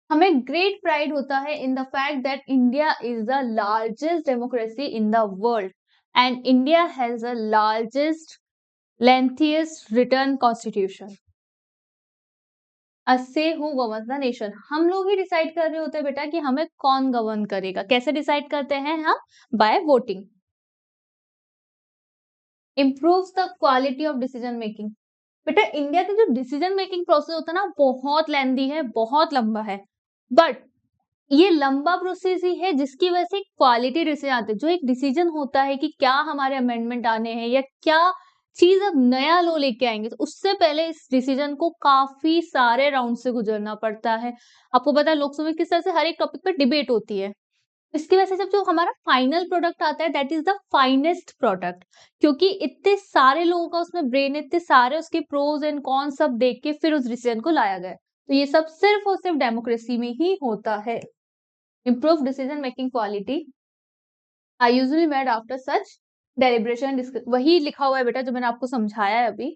हमें ग्रेट प्राइड होता है in the fact that India is the largest democracy in the world, and India has the largest lengthiest written constitution. So who governs the nation, हम लोग ही डिसाइड कर रहे होते हैं बेटा कि हमें कौन गवर्न करेगा। कैसे डिसाइड करते हैं हम? By voting. Improves the quality of decision making. बेटा इंडिया का जो डिसीजन मेकिंग प्रोसेस होता है ना, बहुत लेंदी है, बहुत लंबा है, बट ये लंबा प्रोसेस ही है जिसकी वजह से क्वालिटी डिसीजन आते हैं। जो एक डिसीजन होता है कि क्या हमारे अमेंडमेंट आने हैं या क्या चीज अब नया लो लेके आएंगे, तो उससे पहले इस डिसीजन को काफी सारे राउंड से गुजरना पड़ता है। आपको पता है लोकसभा में किस तरह से हर एक टॉपिक पर डिबेट होती है। इसकी वजह से जब जो हमारा फाइनल प्रोडक्ट आता है that is the finest product, क्योंकि इतने सारे लोगों का उसमें ब्रेन, इतने सारे उसके प्रोज एंड कॉन सब देख के फिर उस डिसीजन को लाया गया। तो ये सब सिर्फ और सिर्फ डेमोक्रेसी में ही होता है। Improve decision making quality I usually made after such deliberation, वही लिखा हुआ है बेटा जो मैंने आपको समझाया है अभी।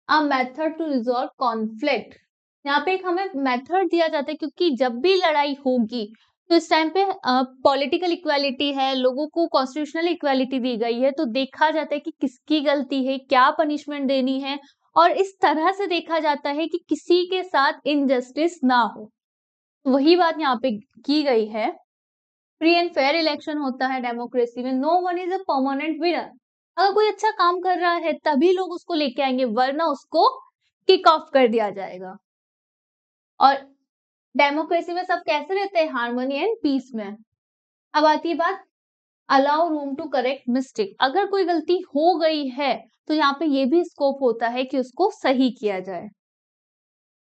A method to resolve conflict, यहाँ पे एक हमें मेथड दिया जाता है, क्योंकि जब भी लड़ाई होगी तो इस टाइम पे पॉलिटिकल इक्वालिटी है, लोगों को कॉन्स्टिट्यूशनल इक्वालिटी दी गई है, तो देखा जाता है कि किसकी गलती है, क्या पनिशमेंट देनी है, और इस तरह से देखा जाता है कि किसी के साथ इनजस्टिस ना हो। वही बात यहाँ पे की गई है। फ्री एंड फेयर इलेक्शन होता है डेमोक्रेसी में। No one is a permanent winner. अगर कोई अच्छा काम कर रहा है तभी लोग उसको लेके आएंगे, वरना उसको किक ऑफ कर दिया जाएगा। और डेमोक्रेसी में सब कैसे रहते हैं? हार्मनी एंड पीस में। अब आती है बात allow room to correct mistake. अगर कोई गलती हो गई है तो यहाँ पे ये भी स्कोप होता है कि उसको सही किया जाए।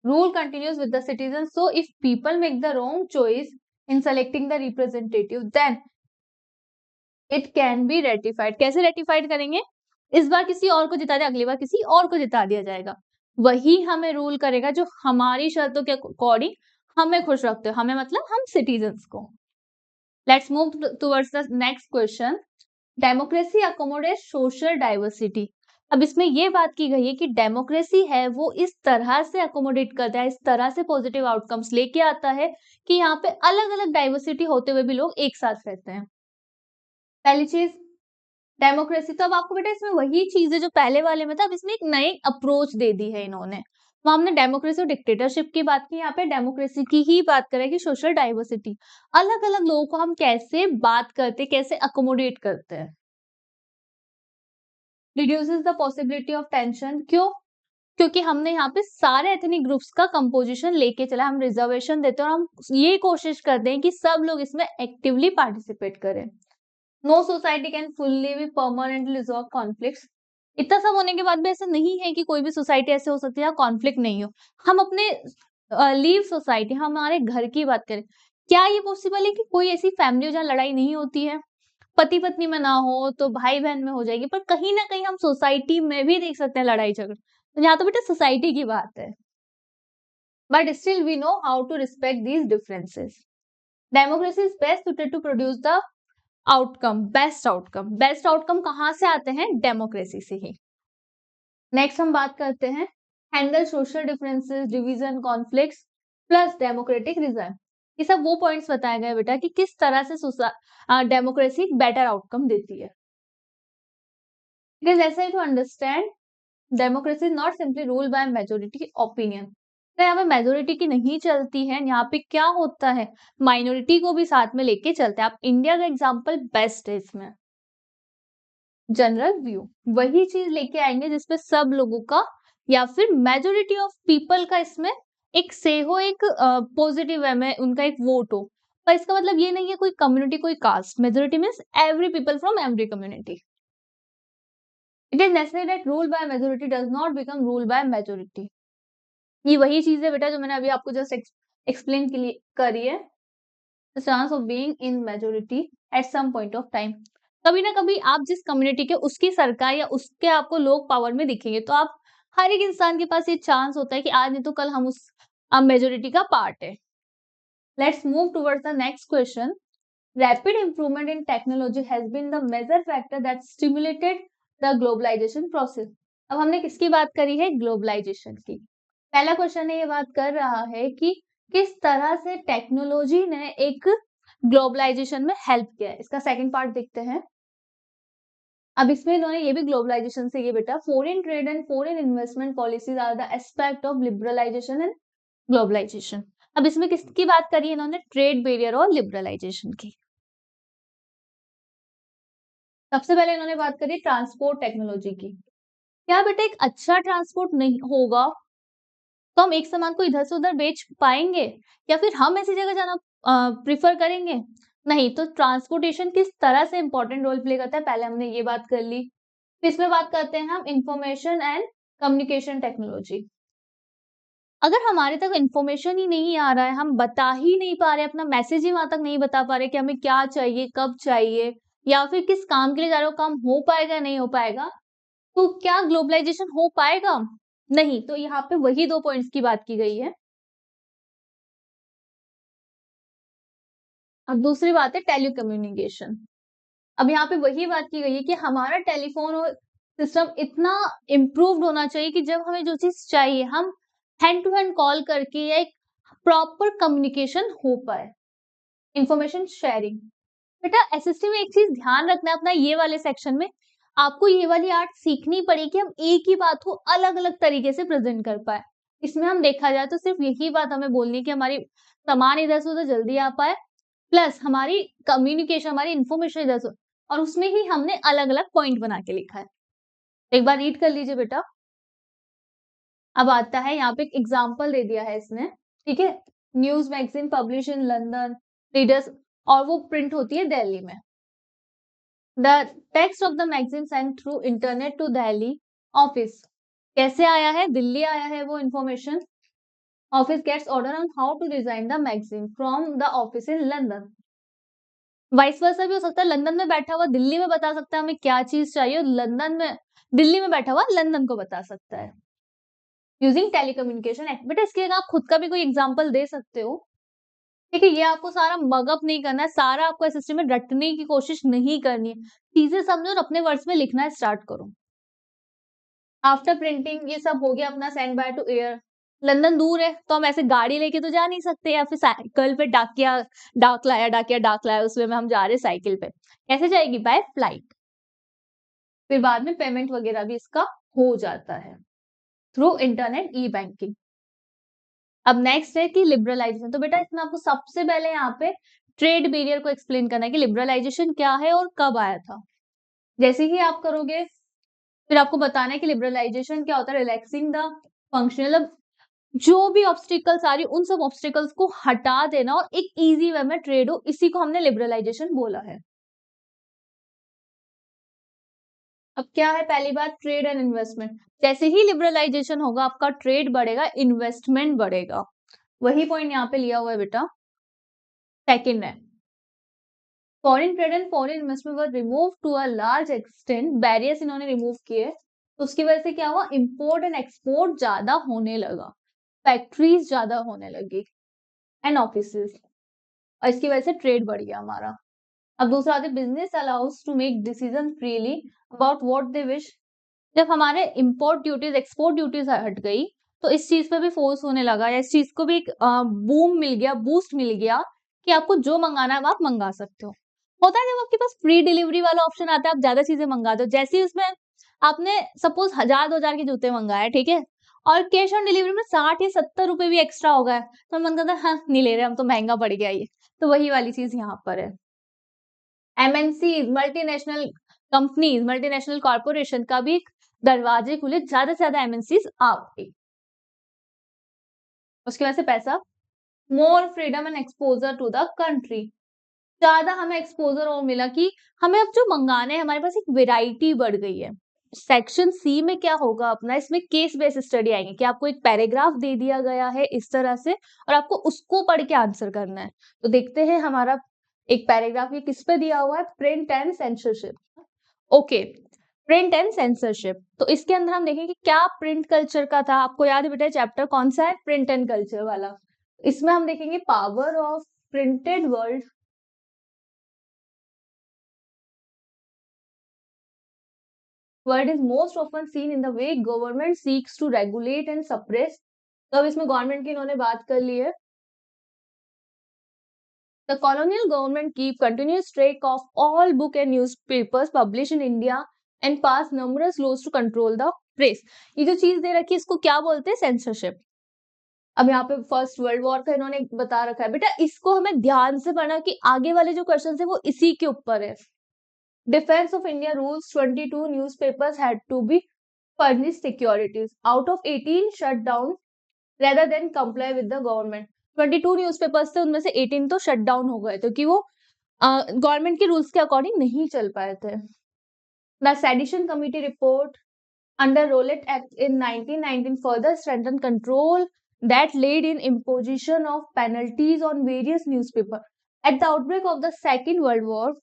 Rule continues with the citizen, so if people make the wrong choice in selecting the representative then it can be ratified. कैसे रेटिफाइड करेंगे? इस बार किसी और को जिता दिया, अगली बार किसी और को जिता दिया जाएगा। वही हमें रूल करेगा जो हमारी शर्तों के अकॉर्डिंग हमें खुश रखते हो। हमें मतलब हम सिटीजन्स को। Let's move towards the next question. Democracy accommodate social diversity. अब इसमें ये बात की गई है कि डेमोक्रेसी है वो इस तरह से अकोमोडेट करता है, इस तरह से पॉजिटिव आउटकम्स लेके आता है कि यहाँ पे अलग अलग डाइवर्सिटी होते हुए भी लोग एक साथ रहते हैं। पहली चीज डेमोक्रेसी, तो अब आपको बेटा इसमें वही चीज है जो पहले वाले में था, अब इसमें एक नई अप्रोच दे दी है इन्होंने। वहां हमने डेमोक्रेसी और डिक्टेटरशिप की बात की, यहाँ पे डेमोक्रेसी की ही बात करें कि सोशल डाइवर्सिटी, अलग अलग लोगों को हम कैसे बात करते, कैसे अकोमोडेट करते हैं। Reduces the possibility of tension, क्यों? क्योंकि हमने यहाँ पे सारे एथनिक ग्रुप्स का कंपोजिशन लेके चला, हम रिजर्वेशन देते हैं और हम ये कोशिश करते हैं कि सब लोग इसमें एक्टिवली पार्टिसिपेट करें। No society can fully B permanently resolve conflicts. इतना सब होने के बाद भी ऐसा नहीं है कि कोई भी सोसाइटी ऐसे हो सकती है कॉन्फ्लिक्ट नहीं हो। हम अपने लीव सोसाइटी, हमारे घर की बात करें, क्या ये पॉसिबल है कि कोई ऐसी फैमिली हो जहाँ लड़ाई नहीं होती है? पति पत्नी में ना हो तो भाई बहन में हो जाएगी, पर कहीं ना कहीं हम सोसाइटी में भी देख सकते हैं लड़ाई झगड़ा। तो यहाँ तो बेटा सोसाइटी की बात है, but still we know how to respect these differences. Democracy is best suited to produce the outcome, best outcome. Best outcome कहाँ से आते हैं? डेमोक्रेसी से ही। नेक्स्ट हम बात करते हैं handle social differences, division, conflicts plus democratic result. ये सब वो पॉइंट्स बताए गए बेटा कि किस तरह से डेमोक्रेसी बेटर आउटकम देती है। It is necessary to understand democracy is not simply rule by majority opinion. तो यहाँ पे मेजोरिटी की नहीं चलती है, यहाँ पे क्या होता है, माइनॉरिटी को भी साथ में लेके चलते हैं। आप इंडिया का एग्जांपल बेस्ट है इसमें। जनरल व्यू, वही चीज लेके आएंगे जिसपे सब लोगों का या फिर मेजोरिटी ऑफ पीपल का इसमें एक से हो, एक पॉजिटिव वे में उनका एक वोट हो। पर इसका मतलब ये नहीं है कोई कम्युनिटी, कोई caste. Majority means every people from every community. It is necessary that rule by majority does not become rule by majority. ये वही चीज है बेटा जो मैंने अभी आपको जस्ट एक्सप्लेन करी है। The chance of being in majority at some point of time, कभी ना कभी आप जिस कम्युनिटी के उसकी सरकार या उसके आपको लोग पावर में दिखेंगे, तो आप हर एक इंसान के पास ये चांस होता है कि आज नहीं तो कल हम उस मेजोरिटी का पार्ट है। Let's move towards the next question. Rapid improvement in technology has been the major factor that stimulated the globalization process. अब हमने किसकी बात करी है? ग्लोबलाइजेशन की। पहला क्वेश्चन ये बात कर रहा है कि किस तरह से टेक्नोलॉजी ने एक ग्लोबलाइजेशन में हेल्प किया है। इसका सेकंड पार्ट देखते हैं। अब इसमें इन्होंने ये भी ग्लोबलाइजेशन से ये बेटा, foreign trade and foreign investment policies are the aspect of liberalization and globalization. अब इसमें किसकी बात करी इन्होंने, ट्रेड बैरियर और लिबरलाइजेशन की। सबसे पहले इन्होंने बात करी ट्रांसपोर्ट टेक्नोलॉजी की। क्या बेटा एक अच्छा ट्रांसपोर्ट नहीं होगा तो हम एक सामान को इधर से उधर बेच पाएंगे, या फिर हम ऐसी जगह जाना प्रिफर करेंगे? नहीं। तो ट्रांसपोर्टेशन किस तरह से इंपॉर्टेंट रोल प्ले करता है, पहले हमने ये बात कर ली। फिर इसमें बात करते हैं हम इंफॉर्मेशन एंड कम्युनिकेशन टेक्नोलॉजी। अगर हमारे तक इंफॉर्मेशन ही नहीं आ रहा है, हम बता ही नहीं पा रहे, अपना मैसेज ही वहां तक नहीं बता पा रहे कि हमें क्या चाहिए, कब चाहिए, या फिर किस काम के लिए जा रहे हो, काम हो पाएगा नहीं हो पाएगा, तो क्या ग्लोबलाइजेशन हो पाएगा? नहीं। तो यहाँ पे वही 2 पॉइंट्स की बात की गई है। अब दूसरी बात है टेलीकम्युनिकेशन। अब यहाँ पे वही बात की गई है कि हमारा टेलीफोन और सिस्टम इतना इम्प्रूव्ड होना चाहिए कि जब हमें जो चीज चाहिए हम हैंड टू हैंड कॉल करके या एक प्रॉपर कम्युनिकेशन हो पाए, इंफॉर्मेशन शेयरिंग। बेटा एसएसटी में एक चीज ध्यान रखना है अपना, ये वाले सेक्शन में आपको ये वाली आर्ट सीखनी पड़ेगी कि हम एक ही बात को अलग अलग तरीके से प्रेजेंट कर पाए। इसमें हम देखा जाए तो सिर्फ यही बात हमें बोलनी है कि हमारी सामान इधर से उधर जल्दी आ पाए, प्लस हमारी कम्युनिकेशन, हमारी इंफॉर्मेशन इधर से, और उसमें ही हमने अलग अलग पॉइंट बना के लिखा है। एक बार रीड कर लीजिए बेटा। अब आता है यहाँ पे एक एग्जाम्पल दे दिया है इसने, ठीक है। News magazine publish in London, readers, और वो प्रिंट होती है दिल्ली में। The text of the magazine send through internet to Delhi office. कैसे आया है, दिल्ली आया है वो information. Office gets order on how to design the magazine from the office in London. Vice versa भी हो सकता है, लंदन में बैठा हुआ दिल्ली में बता सकता है हमें क्या चीज चाहिए, और लंदन में, दिल्ली में बैठा हुआ लंदन को बता सकता है यूजिंग टेलीकम्युनिकेशन एक्ट। बेटा इसके लिए आप खुद का भी कोई एग्जांपल दे सकते हो, ठीक है। ये आपको सारा मगअप नहीं करना है, सारा आपको एसएसटी में रटने की कोशिश नहीं करनी है, चीजें समझो और अपने वर्ड्स में लिखना स्टार्ट करो। आफ्टर प्रिंटिंग ये सब हो गया अपना, send by two air. London दूर है तो हम ऐसे गाड़ी लेके तो जा नहीं सकते, या फिर साइकिल पे डाकिया डाक लाया उसमें हम जा रहे साइकिल पे, कैसे जाएगी, बाय फ्लाइट। फिर बाद में पेमेंट वगैरह भी इसका हो जाता है थ्रू इंटरनेट ई बैंकिंग। अब नेक्स्ट है कि लिबरलाइजेशन। तो बेटा इसमें आपको सबसे पहले यहाँ पे ट्रेड बैरियर को एक्सप्लेन करना है कि लिबरलाइजेशन क्या है और कब आया था। जैसे ही आप करोगे फिर आपको बताना है कि लिबरलाइजेशन क्या होता है, रिलैक्सिंग द फंक्शनल, जो भी ऑब्स्टिकल्स आ रही उन सब ऑब्स्टिकल्स को हटा देना और एक इजी वे में ट्रेड हो, इसी को हमने लिबरलाइजेशन बोला है। अब क्या है, पहली बात ट्रेड एंड इन्वेस्टमेंट। जैसे ही लिबरलाइजेशन होगा आपका ट्रेड बढ़ेगा, इन्वेस्टमेंट बढ़ेगा, वही पॉइंट यहाँ पे लिया हुआ है बेटा। सेकंड है foreign trade and foreign investment were remove to a large extent, barriers इन्होंने रिमूव किए, तो उसकी वजह से क्या हुआ, इंपोर्ट एंड एक्सपोर्ट ज्यादा होने लगा, फैक्ट्रीज ज्यादा होने लगी एंड ऑफिसेस, और इसकी वजह से ट्रेड बढ़ गया हमारा। अब दूसरा आता है business allows to make decision freely about what they wish. जब हमारे इंपोर्ट ड्यूटीज एक्सपोर्ट ड्यूटीज हट गई तो इस चीज पे भी फोर्स होने लगा, या इस चीज को भी एक बूम मिल गया, बूस्ट मिल गया कि आपको जो मंगाना है वो आप मंगा सकते हो। होता है जब आपके पास फ्री डिलीवरी वाला ऑप्शन आता है, आप ज्यादा चीजें मंगा दो, जैसे ही उसमें आपने सपोज 1000-2000 के जूते मंगाए, ठीक है, और कैश ऑन डिलीवरी में 60 या 70 रुपए भी एक्स्ट्रा हो गए, तो मन करता है हाँ नहीं ले रहे हम तो, महंगा पड़ गया ये। तो वही वाली चीज यहाँ पर है। MNC multinational companies, multinational corporation का भी दरवाजे खुले, ज्यादा से ज्यादा एमएनसीज आ गई, उसकी वजह से पैसा, more freedom and exposure to the country, ज्यादा हमें एक्सपोजर और मिला कि हमें अब जो मंगाने हैं हमारे पास एक वेराइटी बढ़ गई है। सेक्शन सी में क्या होगा अपना, इसमें केस बेस्ड स्टडी आएंगे कि आपको एक पैराग्राफ दे दिया गया है इस तरह से और आपको उसको पढ़ के आंसर करना है। तो देखते हैं हमारा एक पैराग्राफ ये किस पे दिया हुआ है, print and censorship. Okay, print and censorship, तो इसके अंदर हम देखेंगे क्या प्रिंट कल्चर का था। आपको याद है बेटा चैप्टर कौन सा है, प्रिंट एंड कल्चर वाला। इसमें हम देखेंगे power of printed world, word is most often seen in the way government seeks to regulate and suppress। तो अब इसमें गवर्नमेंट की इन्होंने बात कर ली है। The colonial government keep continuous track of all book and newspapers published in India and pass numerous laws to control the press. ये जो चीज दे रखी है इसको क्या बोलते हैं? सेंसरशिप। अब यहाँ पे फर्स्ट वर्ल्ड वॉर का इन्होंने बता रखा है। बेटा इसको हमें ध्यान से पढ़ना कि आगे वाले जो क्वेश्चन है वो इसी के ऊपर है। Defence of India rules 22 newspapers had to be furnished securities out of 18 shut down rather than comply with the government। 22 newspapers थे, उनमें से 18 तो शट डाउन हो गए थे कि वो गवर्नमेंट के रूल्स के अकॉर्डिंग नहीं चल पाए थे। The sedition committee report under Rowlatt Act in 1919 further strengthened control that laid in imposition of penalties on various newspapers. At the outbreak of the Second World War,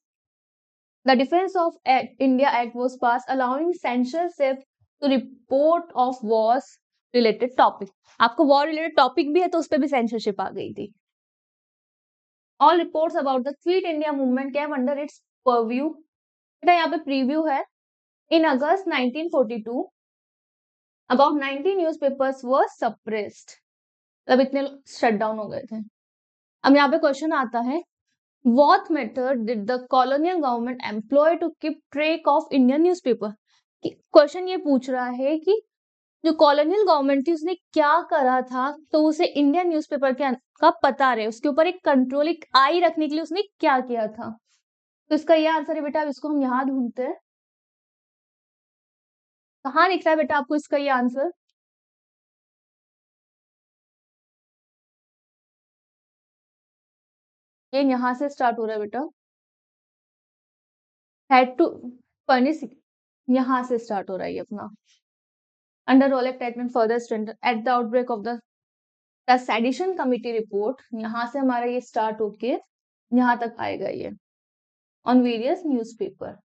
the Defense of India Act was passed, allowing censorship to report of wars related topic। आपको war related topic भी है तो उस पर भी censorship आ गई थी। All reports about the Quit India movement came under its purview। बेटा यहाँ पे preview है। In August 1942, about 90 newspapers were suppressed। मतलब इतने शट डाउन हो गए थे। अब यहाँ पे क्वेश्चन आता है, what method did the colonial government employ to keep track of Indian newspaper। Question ये पूछ रहा है कि जो कॉलोनियल गवर्नमेंट थी उसने क्या करा था तो उसे इंडियन न्यूज़पेपर का पता रहे, उसके ऊपर एक कंट्रोल, एक आई रखने के लिए उसने क्या किया था। तो इसका ये आंसर है बेटा। अब इसको हम यहाँ ढूंढते हैं, कहाँ लिख रहा है बेटा आपको इसका ये आंसर? ये यहाँ से स्टार्ट हो रहा है बेटा, हैड टू फर्निश, यहाँ से स्टार्ट हो रहा है ये अपना। Under Rowlatt Act and further strengthened at the outbreak of the sedition committee report, यहाँ से हमारा ये स्टार्ट होके यहाँ तक आएगा ये, on various newspaper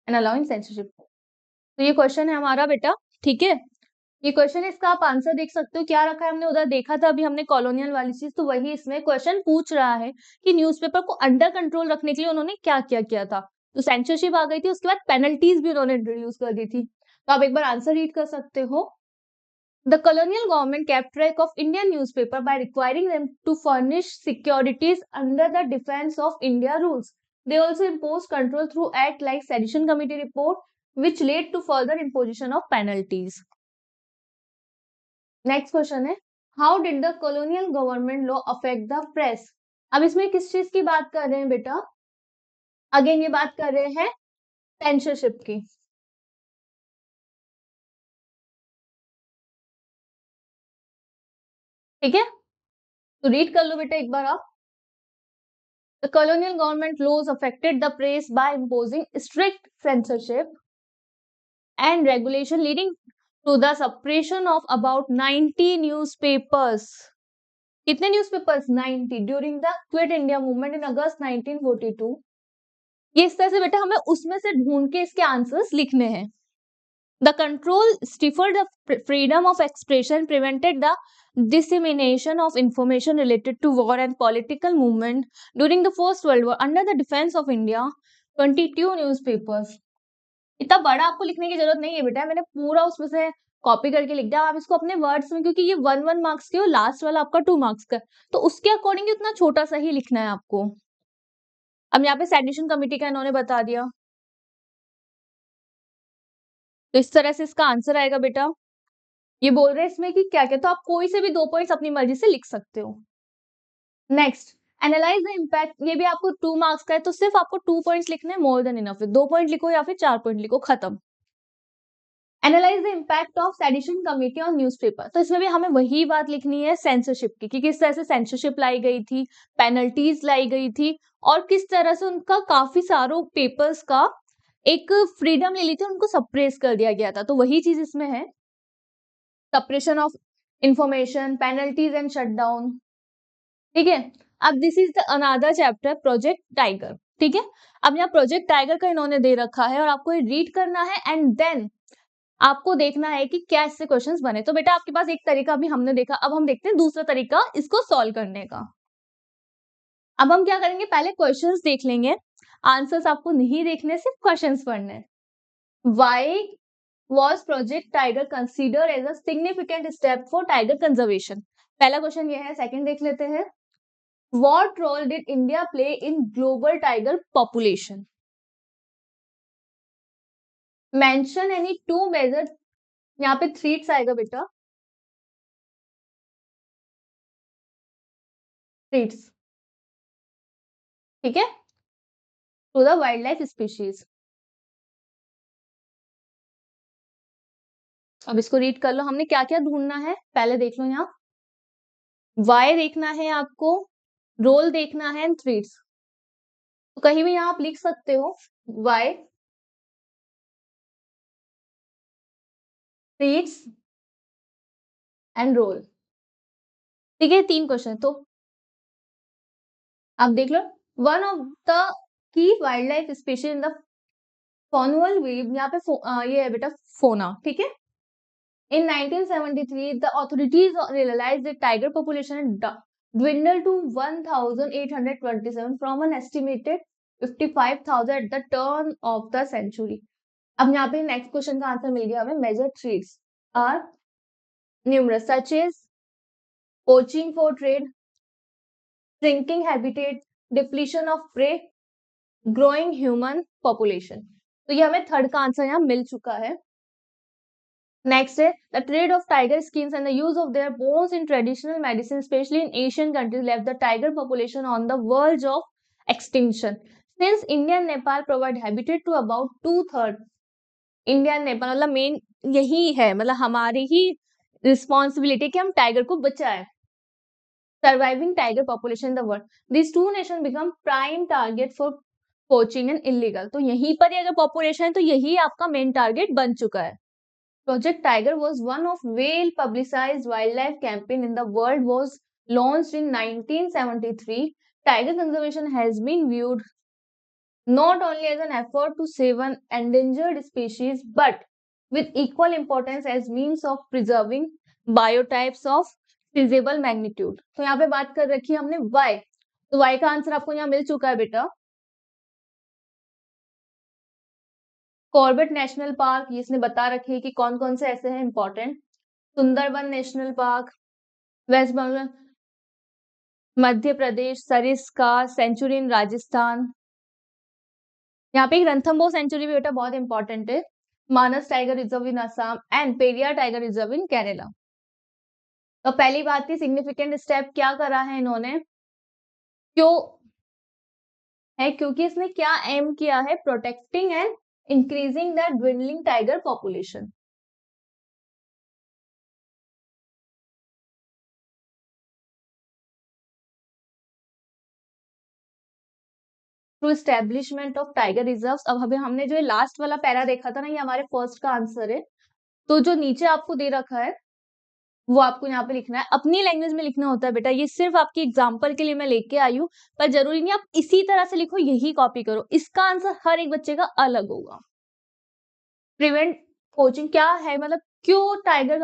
and allowing censorship. तो ये क्वेश्चन है हमारा बेटा, ठीक है। ये क्वेश्चन है, इसका आप आंसर देख सकते हो। क्या रखा है हमने उधर देखा था अभी हमने कॉलोनियल वाली चीज, तो वही इसमें क्वेश्चन पूछ रहा है कि न्यूज़पेपर को अंडर कंट्रोल रखने के लिए उन्होंने क्या क्या किया था। तो सेंसरशिप आ गई थी, उसके बाद पेनल्टीज भी उन्होंने इंट्रोड्यूस कर दी थी। तो आप एक बार आंसर रीड कर सकते हो। The colonial government kept track of Indian newspaper by requiring them to furnish securities under the Defense of India rules। They also imposed control through act like Sedition Committee report, which led to further imposition of penalties। Next question है, how did the colonial government law affect the press। अब इसमें किस चीज की बात कर रहे हैं बेटा? अगेन ये बात कर रहे हैं सेंसरशिप की। ठीक है, तो रीड कर लो बेटा एक बार आप। The colonial government laws affected the press by imposing strict censorship and regulation, leading to the suppression of about 90 newspapers। कितने newspapers? 90 during the quit India movement in August 1942। ये इस तरह से बेटा हमें उसमें से ढूंढ के इसके आंसर्स लिखने हैं। The control stifled the freedom of expression, prevented the dissemination of information related to war and political movement during the First World War। Under the Defense of India, 22 newspapers। इतना बड़ा आपको लिखने की जरूरत नहीं है बेटा, मैंने पूरा उसमें से कॉपी करके लिख दिया। आप इसको अपने वर्ड्स में, क्योंकि ये 1 मार्क्स के हो, लास्ट वाला आपका 2 मार्क्स का, तो उसके अकॉर्डिंग उतना छोटा सा ही लिखना है आपको। अब यहाँ पे सेडिशन कमिटी का इन्होंने बता दिया, तो इस तरह से इसका आंसर आएगा बेटा। ये बोल रहे हैं इसमें कि क्या क्या, तो आप कोई से भी 2 पॉइंट्स अपनी मर्जी से लिख सकते हो। Next, analyse the impact. ये भी आपको 2 मार्क्स का है, तो सिर्फ आपको 2 पॉइंट्स लिखने हैं, मोर देन इनफ है। 2 पॉइंट लिखो या फिर 4 पॉइंट लिखो, खत्म। Analyse the impact of sedition committee on newspaper. तो इसमें भी हमें वही बात लिखनी है सेंसरशिप की, कि किस तरह से सेंसरशिप लाई गई थी, पेनल्टीज लाई गई थी, और किस तरह से उनका काफी सारों पेपर्स का एक फ्रीडम ले ली थी, उनको सप्रेस कर दिया गया था। तो वही चीज इसमें है, suppression of information, penalties and shutdown. ठीक है, अब this is the another chapter, project tiger. ठीक है, अब यहाँ प्रोजेक्ट टाइगर का इन्होंने दे रखा है और आपको ये रीड करना है एंड देन आपको देखना है कि क्या इससे क्वेश्चंस बने। तो बेटा आपके पास एक तरीका भी हमने देखा, अब हम देखते हैं दूसरा तरीका इसको सॉल्व करने का। अब हम क्या करेंगे, पहले क्वेश्चंस देख लेंगे, आंसर्स आपको नहीं देखने, सिर्फ क्वेश्चंस पढ़ने। Why was Project Tiger considered as a significant step for tiger conservation? पहला क्वेश्चन ये है। सेकंड देख लेते हैं, what role did India play in global tiger population? Mention any two major, यहाँ पे थ्रीट्स आएगा बेटा, थ्रीट्स, ठीक है, to the wild life species. अब इसको रीड कर लो, हमने क्या क्या ढूंढना है पहले देख लो, यहाँ वाई देखना है आपको, रोल देखना है, एंड थ्रीट्स। तो कहीं भी यहाँ आप लिख सकते हो वाई, थ्रीट्स एंड रोल, ठीक है, 3 क्वेश्चन। तो आप देख लो, one of the key wild life species in the faunal wave, यहाँ पे ये है बेटा फोना, ठीक है। In 1973, the authorities realized that tiger population had dwindled to 1,827 from an estimated 55,000 at the turn of the century. अब यहाँ पे नेक्स्ट क्वेश्चन का आंसर मिल गया हमें। Major threats are numerous such as poaching for trade, shrinking habitat, depletion of prey, growing human population। तो ये हमें थर्ड का आंसर यहाँ मिल चुका है। Next है the trade of tiger skins and the use of their bones in traditional medicine, especially in Asian countries, left the tiger population on the verge of extinction. Since India and Nepal provide habitat to about 2/3, India and Nepal मतलब main यही है, मतलब हमारी ही responsibility कि हम tiger को बचाएं। Surviving tiger population in the world, this two nation become prime target for poaching and illegal. तो यहीं पर ही अगर पॉपुलेशन है तो यही आपका मेन टारगेट बन चुका है। Project Tiger was one of well-publicized wildlife campaign in the world, was launched in 1973. Tiger conservation has been viewed not only as an effort to save an endangered species, but with equal importance as means of preserving biotypes of feasible magnitude. तो यहाँ पे बात कर रखी है हमने why, तो why का आंसर आपको यहाँ मिल चुका है बेटा। कॉर्बेट नेशनल पार्क, ये इसने बता रखी है कि कौन कौन से ऐसे हैं important. Sundarban national park, West Bengal, Madhya Pradesh, Sariska sanctuary in Rajasthan, यहाँ पे एक रणथंबोर सेंचुरी भी बेटा बहुत इंपॉर्टेंट है, Manas tiger reserve in Assam and Periyar tiger reserve in Kerala. तो पहली बात थी सिग्निफिकेंट स्टेप क्या करा है इन्होंने, क्यों है, क्योंकि इसने क्या एम किया है, protecting and increasing the dwindling tiger population. Through establishment of tiger reserves. अब अभी हमने जो लास्ट वाला पैरा देखा था ना, ये हमारे फर्स्ट का आंसर है। तो जो नीचे आपको दे रखा है वो आपको यहाँ पे लिखना है, अपनी लैंग्वेज में लिखना होता है बेटा, ये सिर्फ आपकी एग्जांपल के लिए मैं लेके आई हूँ, पर जरूरी नहीं आप इसी तरह से लिखो, यही कॉपी करो, इसका आंसर हर एक बच्चे का अलग होगा। प्रिवेंट कोचिंग क्या है, मतलब क्यों टाइगर,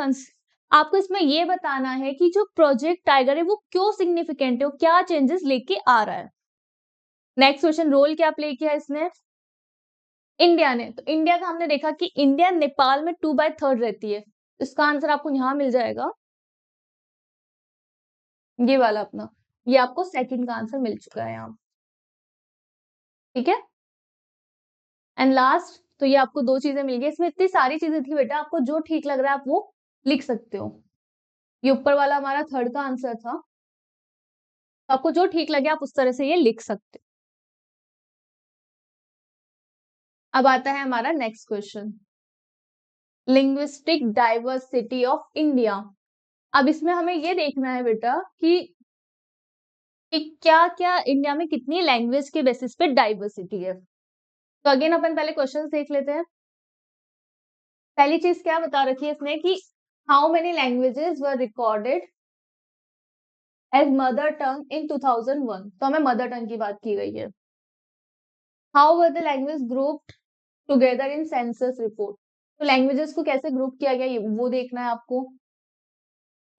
आपको इसमें ये बताना है कि जो प्रोजेक्ट टाइगर है वो क्यों सिग्निफिकेंट है, वो क्या चेंजेस लेके आ रहा है। नेक्स्ट क्वेश्चन, रोल क्या प्ले किया इसने, इंडिया ने। तो इंडिया का हमने देखा कि इंडिया नेपाल में 2/3 रहती है, इसका आंसर आपको यहां मिल जाएगा, ये वाला अपना, ये आपको सेकंड का आंसर मिल चुका है यहाँ, ठीक है। एंड लास्ट, तो ये आपको 2 चीजें मिल गई, इसमें इतनी सारी चीजें थी बेटा, आपको जो ठीक लग रहा है आप वो लिख सकते हो। ये ऊपर वाला हमारा थर्ड का आंसर था, तो आपको जो ठीक लगे आप उस तरह से ये लिख सकते हो। अब आता है हमारा next question, linguistic diversity of India. अब इसमें हमें ये देखना है बेटा कि क्या क्या इंडिया में कितनी लैंग्वेज के बेसिस पे डाइवर्सिटी है। तो अगेन अपन पहले क्वेश्चन देख लेते हैं। पहली चीज क्या बता रखी है इसने कि how many languages were recorded as mother tongue in 2001, तो हमें मदर टंग की बात की गई है। How were the language grouped together in census report, तो लैंग्वेजेस को कैसे ग्रुप किया गया वो देखना है आपको।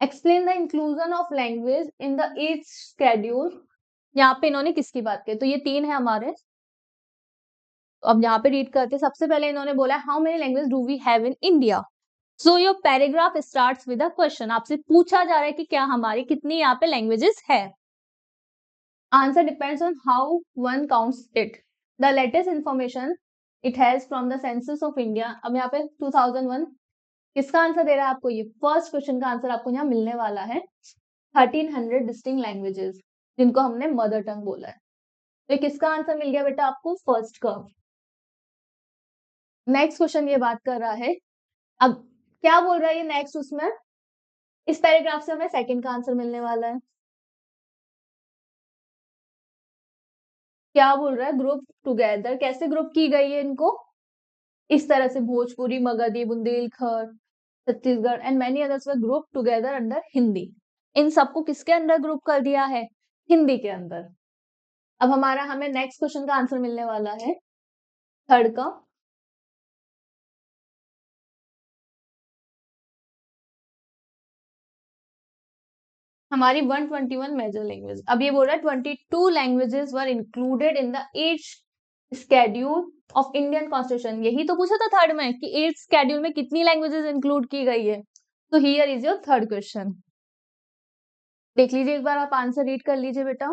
Explain the inclusion of language in the eighth schedule, यहाँ पे इन्होंने किसकी बात की, तो ये 3 है हमारे। तो अब यहाँ पे रीड करते हैं, सबसे पहले इन्होंने बोला how many language do we have in India. So your paragraph starts with a question, आपसे पूछा जा रहा है कि क्या हमारी कितनी यहाँ पे लैंग्वेजेस है। Answer depends on how one counts it, the latest information it has from the census of India. अब यहाँ पे 2001 किसका आंसर दे रहा है आपको? ये फर्स्ट क्वेश्चन का आंसर आपको यहाँ मिलने वाला है 1300 डिस्टिंक्ट लैंग्वेजेस, जिनको हमने मदर टंग बोला है। तो ये किसका आंसर मिल गया बेटा आपको? फर्स्ट का। नेक्स्ट क्वेश्चन ये बात कर रहा है, अब क्या बोल रहा है ये नेक्स्ट, उसमें इस पैराग्राफ से हमें सेकंड का आंसर मिलने वाला है। क्या बोल रहा है? ग्रुप टुगेदर, कैसे ग्रुप की गई है इनको? इस तरह से Bhojpuri, Magadhi, Bundelkhand, Chhattisgarh and many others were group together under Hindi. इन सबको किसके अंदर ग्रुप कर दिया है? हिंदी के अंदर। अब हमें नेक्स्ट क्वेश्चन का आंसर मिलने वाला है थर्ड का। हमारी 121 मेजर लैंग्वेज, अब ये बोल रहा है 22 languages were included in the 8th schedule of Indian constitution. यही तो पूछा था थर्ड में कि 8th शेड्यूल में कितनी लैंग्वेजेस इंक्लूड की गई है। तो here is your third question. देख लीजिए एक बार, आप आंसर रीड कर लीजिए बेटा।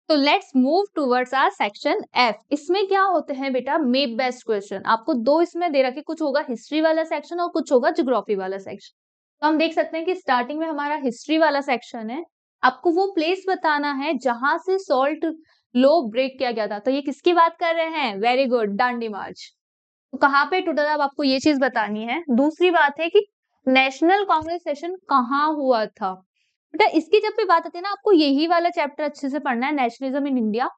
तो let's move towards our section F. इसमें क्या होते हैं बेटा? Map based question. आपको दो इसमें दे रखे, कुछ होगा हिस्ट्री वाला सेक्शन और कुछ होगा ज्योग्राफी वाला सेक्शन। तो हम देख सकते हैं कि स्टार्टिंग में हमारा हिस्ट्री वाला सेक्शन है। आपको वो प्लेस बताना है जहां से सॉल्ट लो ब्रेक किया गया था। तो ये किसकी बात कर रहे हैं? वेरी गुड, दांडी मार्च। तो कहाँ पे टूटा था, आपको ये चीज बतानी है। दूसरी बात है कि नेशनल कांग्रेस सेशन कहाँ हुआ था। बेटा इसकी जब भी बात आती है ना, आपको यही वाला चैप्टर अच्छे से पढ़ना है, नेशनलिज्म इन इंडिया।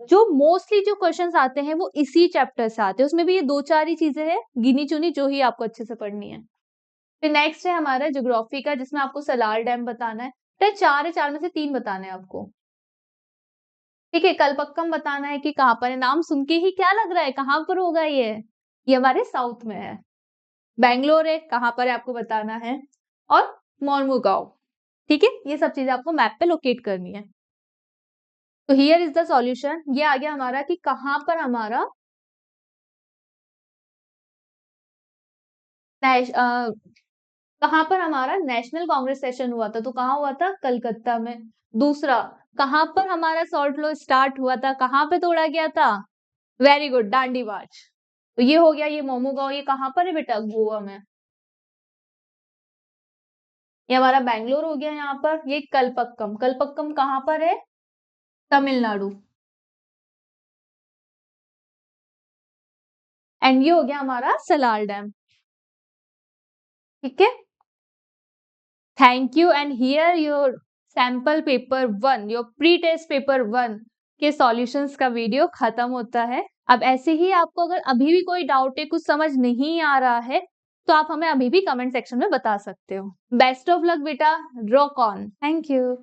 जो मोस्टली जो क्वेश्चंस आते हैं वो इसी चैप्टर से आते हैं। उसमें भी ये दो चार ही चीजें हैं गिनी चुनी, जो ही आपको अच्छे से पढ़नी है। फिर नेक्स्ट है हमारा ज्योग्राफी का, जिसमें आपको सलाल डैम बताना है। तो चार है, चार में से तीन बताने हैं आपको। ठीक है, कलपक्कम बताना है कि कहाँ पर है। नाम सुन के ही क्या लग रहा है, कहाँ पर होगा ये हमारे साउथ में है। बैंगलोर है, कहाँ पर है आपको बताना है। और मोरमुगांव। ठीक है, ये सब चीजें आपको मैप पे लोकेट करनी है। तो हियर इज द सॉल्यूशन। ये आ गया हमारा कि कहाँ पर हमारा कहाँ पर हमारा नेशनल कांग्रेस सेशन हुआ था। तो कहाँ हुआ था? कलकत्ता में। दूसरा, कहाँ पर हमारा सॉल्ट लो स्टार्ट हुआ था, कहाँ पे तोड़ा गया था? वेरी गुड, दांडी मार्च। तो ये हो गया, ये मोमोगांव, ये कहाँ पर है बेटा? गोवा में। ये हमारा बैंगलोर हो गया यहाँ पर। ये कलपक्कम, कलपक्कम कहाँ पर है? तमिलनाडु। एंड ये हो गया हमारा सलाल डैम। ठीक है, thank you. And here your sample paper 1, your pre test paper 1 के सॉल्यूशंस का वीडियो खत्म होता है। अब ऐसे ही आपको अगर अभी भी कोई डाउट है, कुछ समझ नहीं आ रहा है, तो आप हमें अभी भी कमेंट सेक्शन में बता सकते हो। बेस्ट ऑफ लक बेटा, रॉक ऑन। Thank you.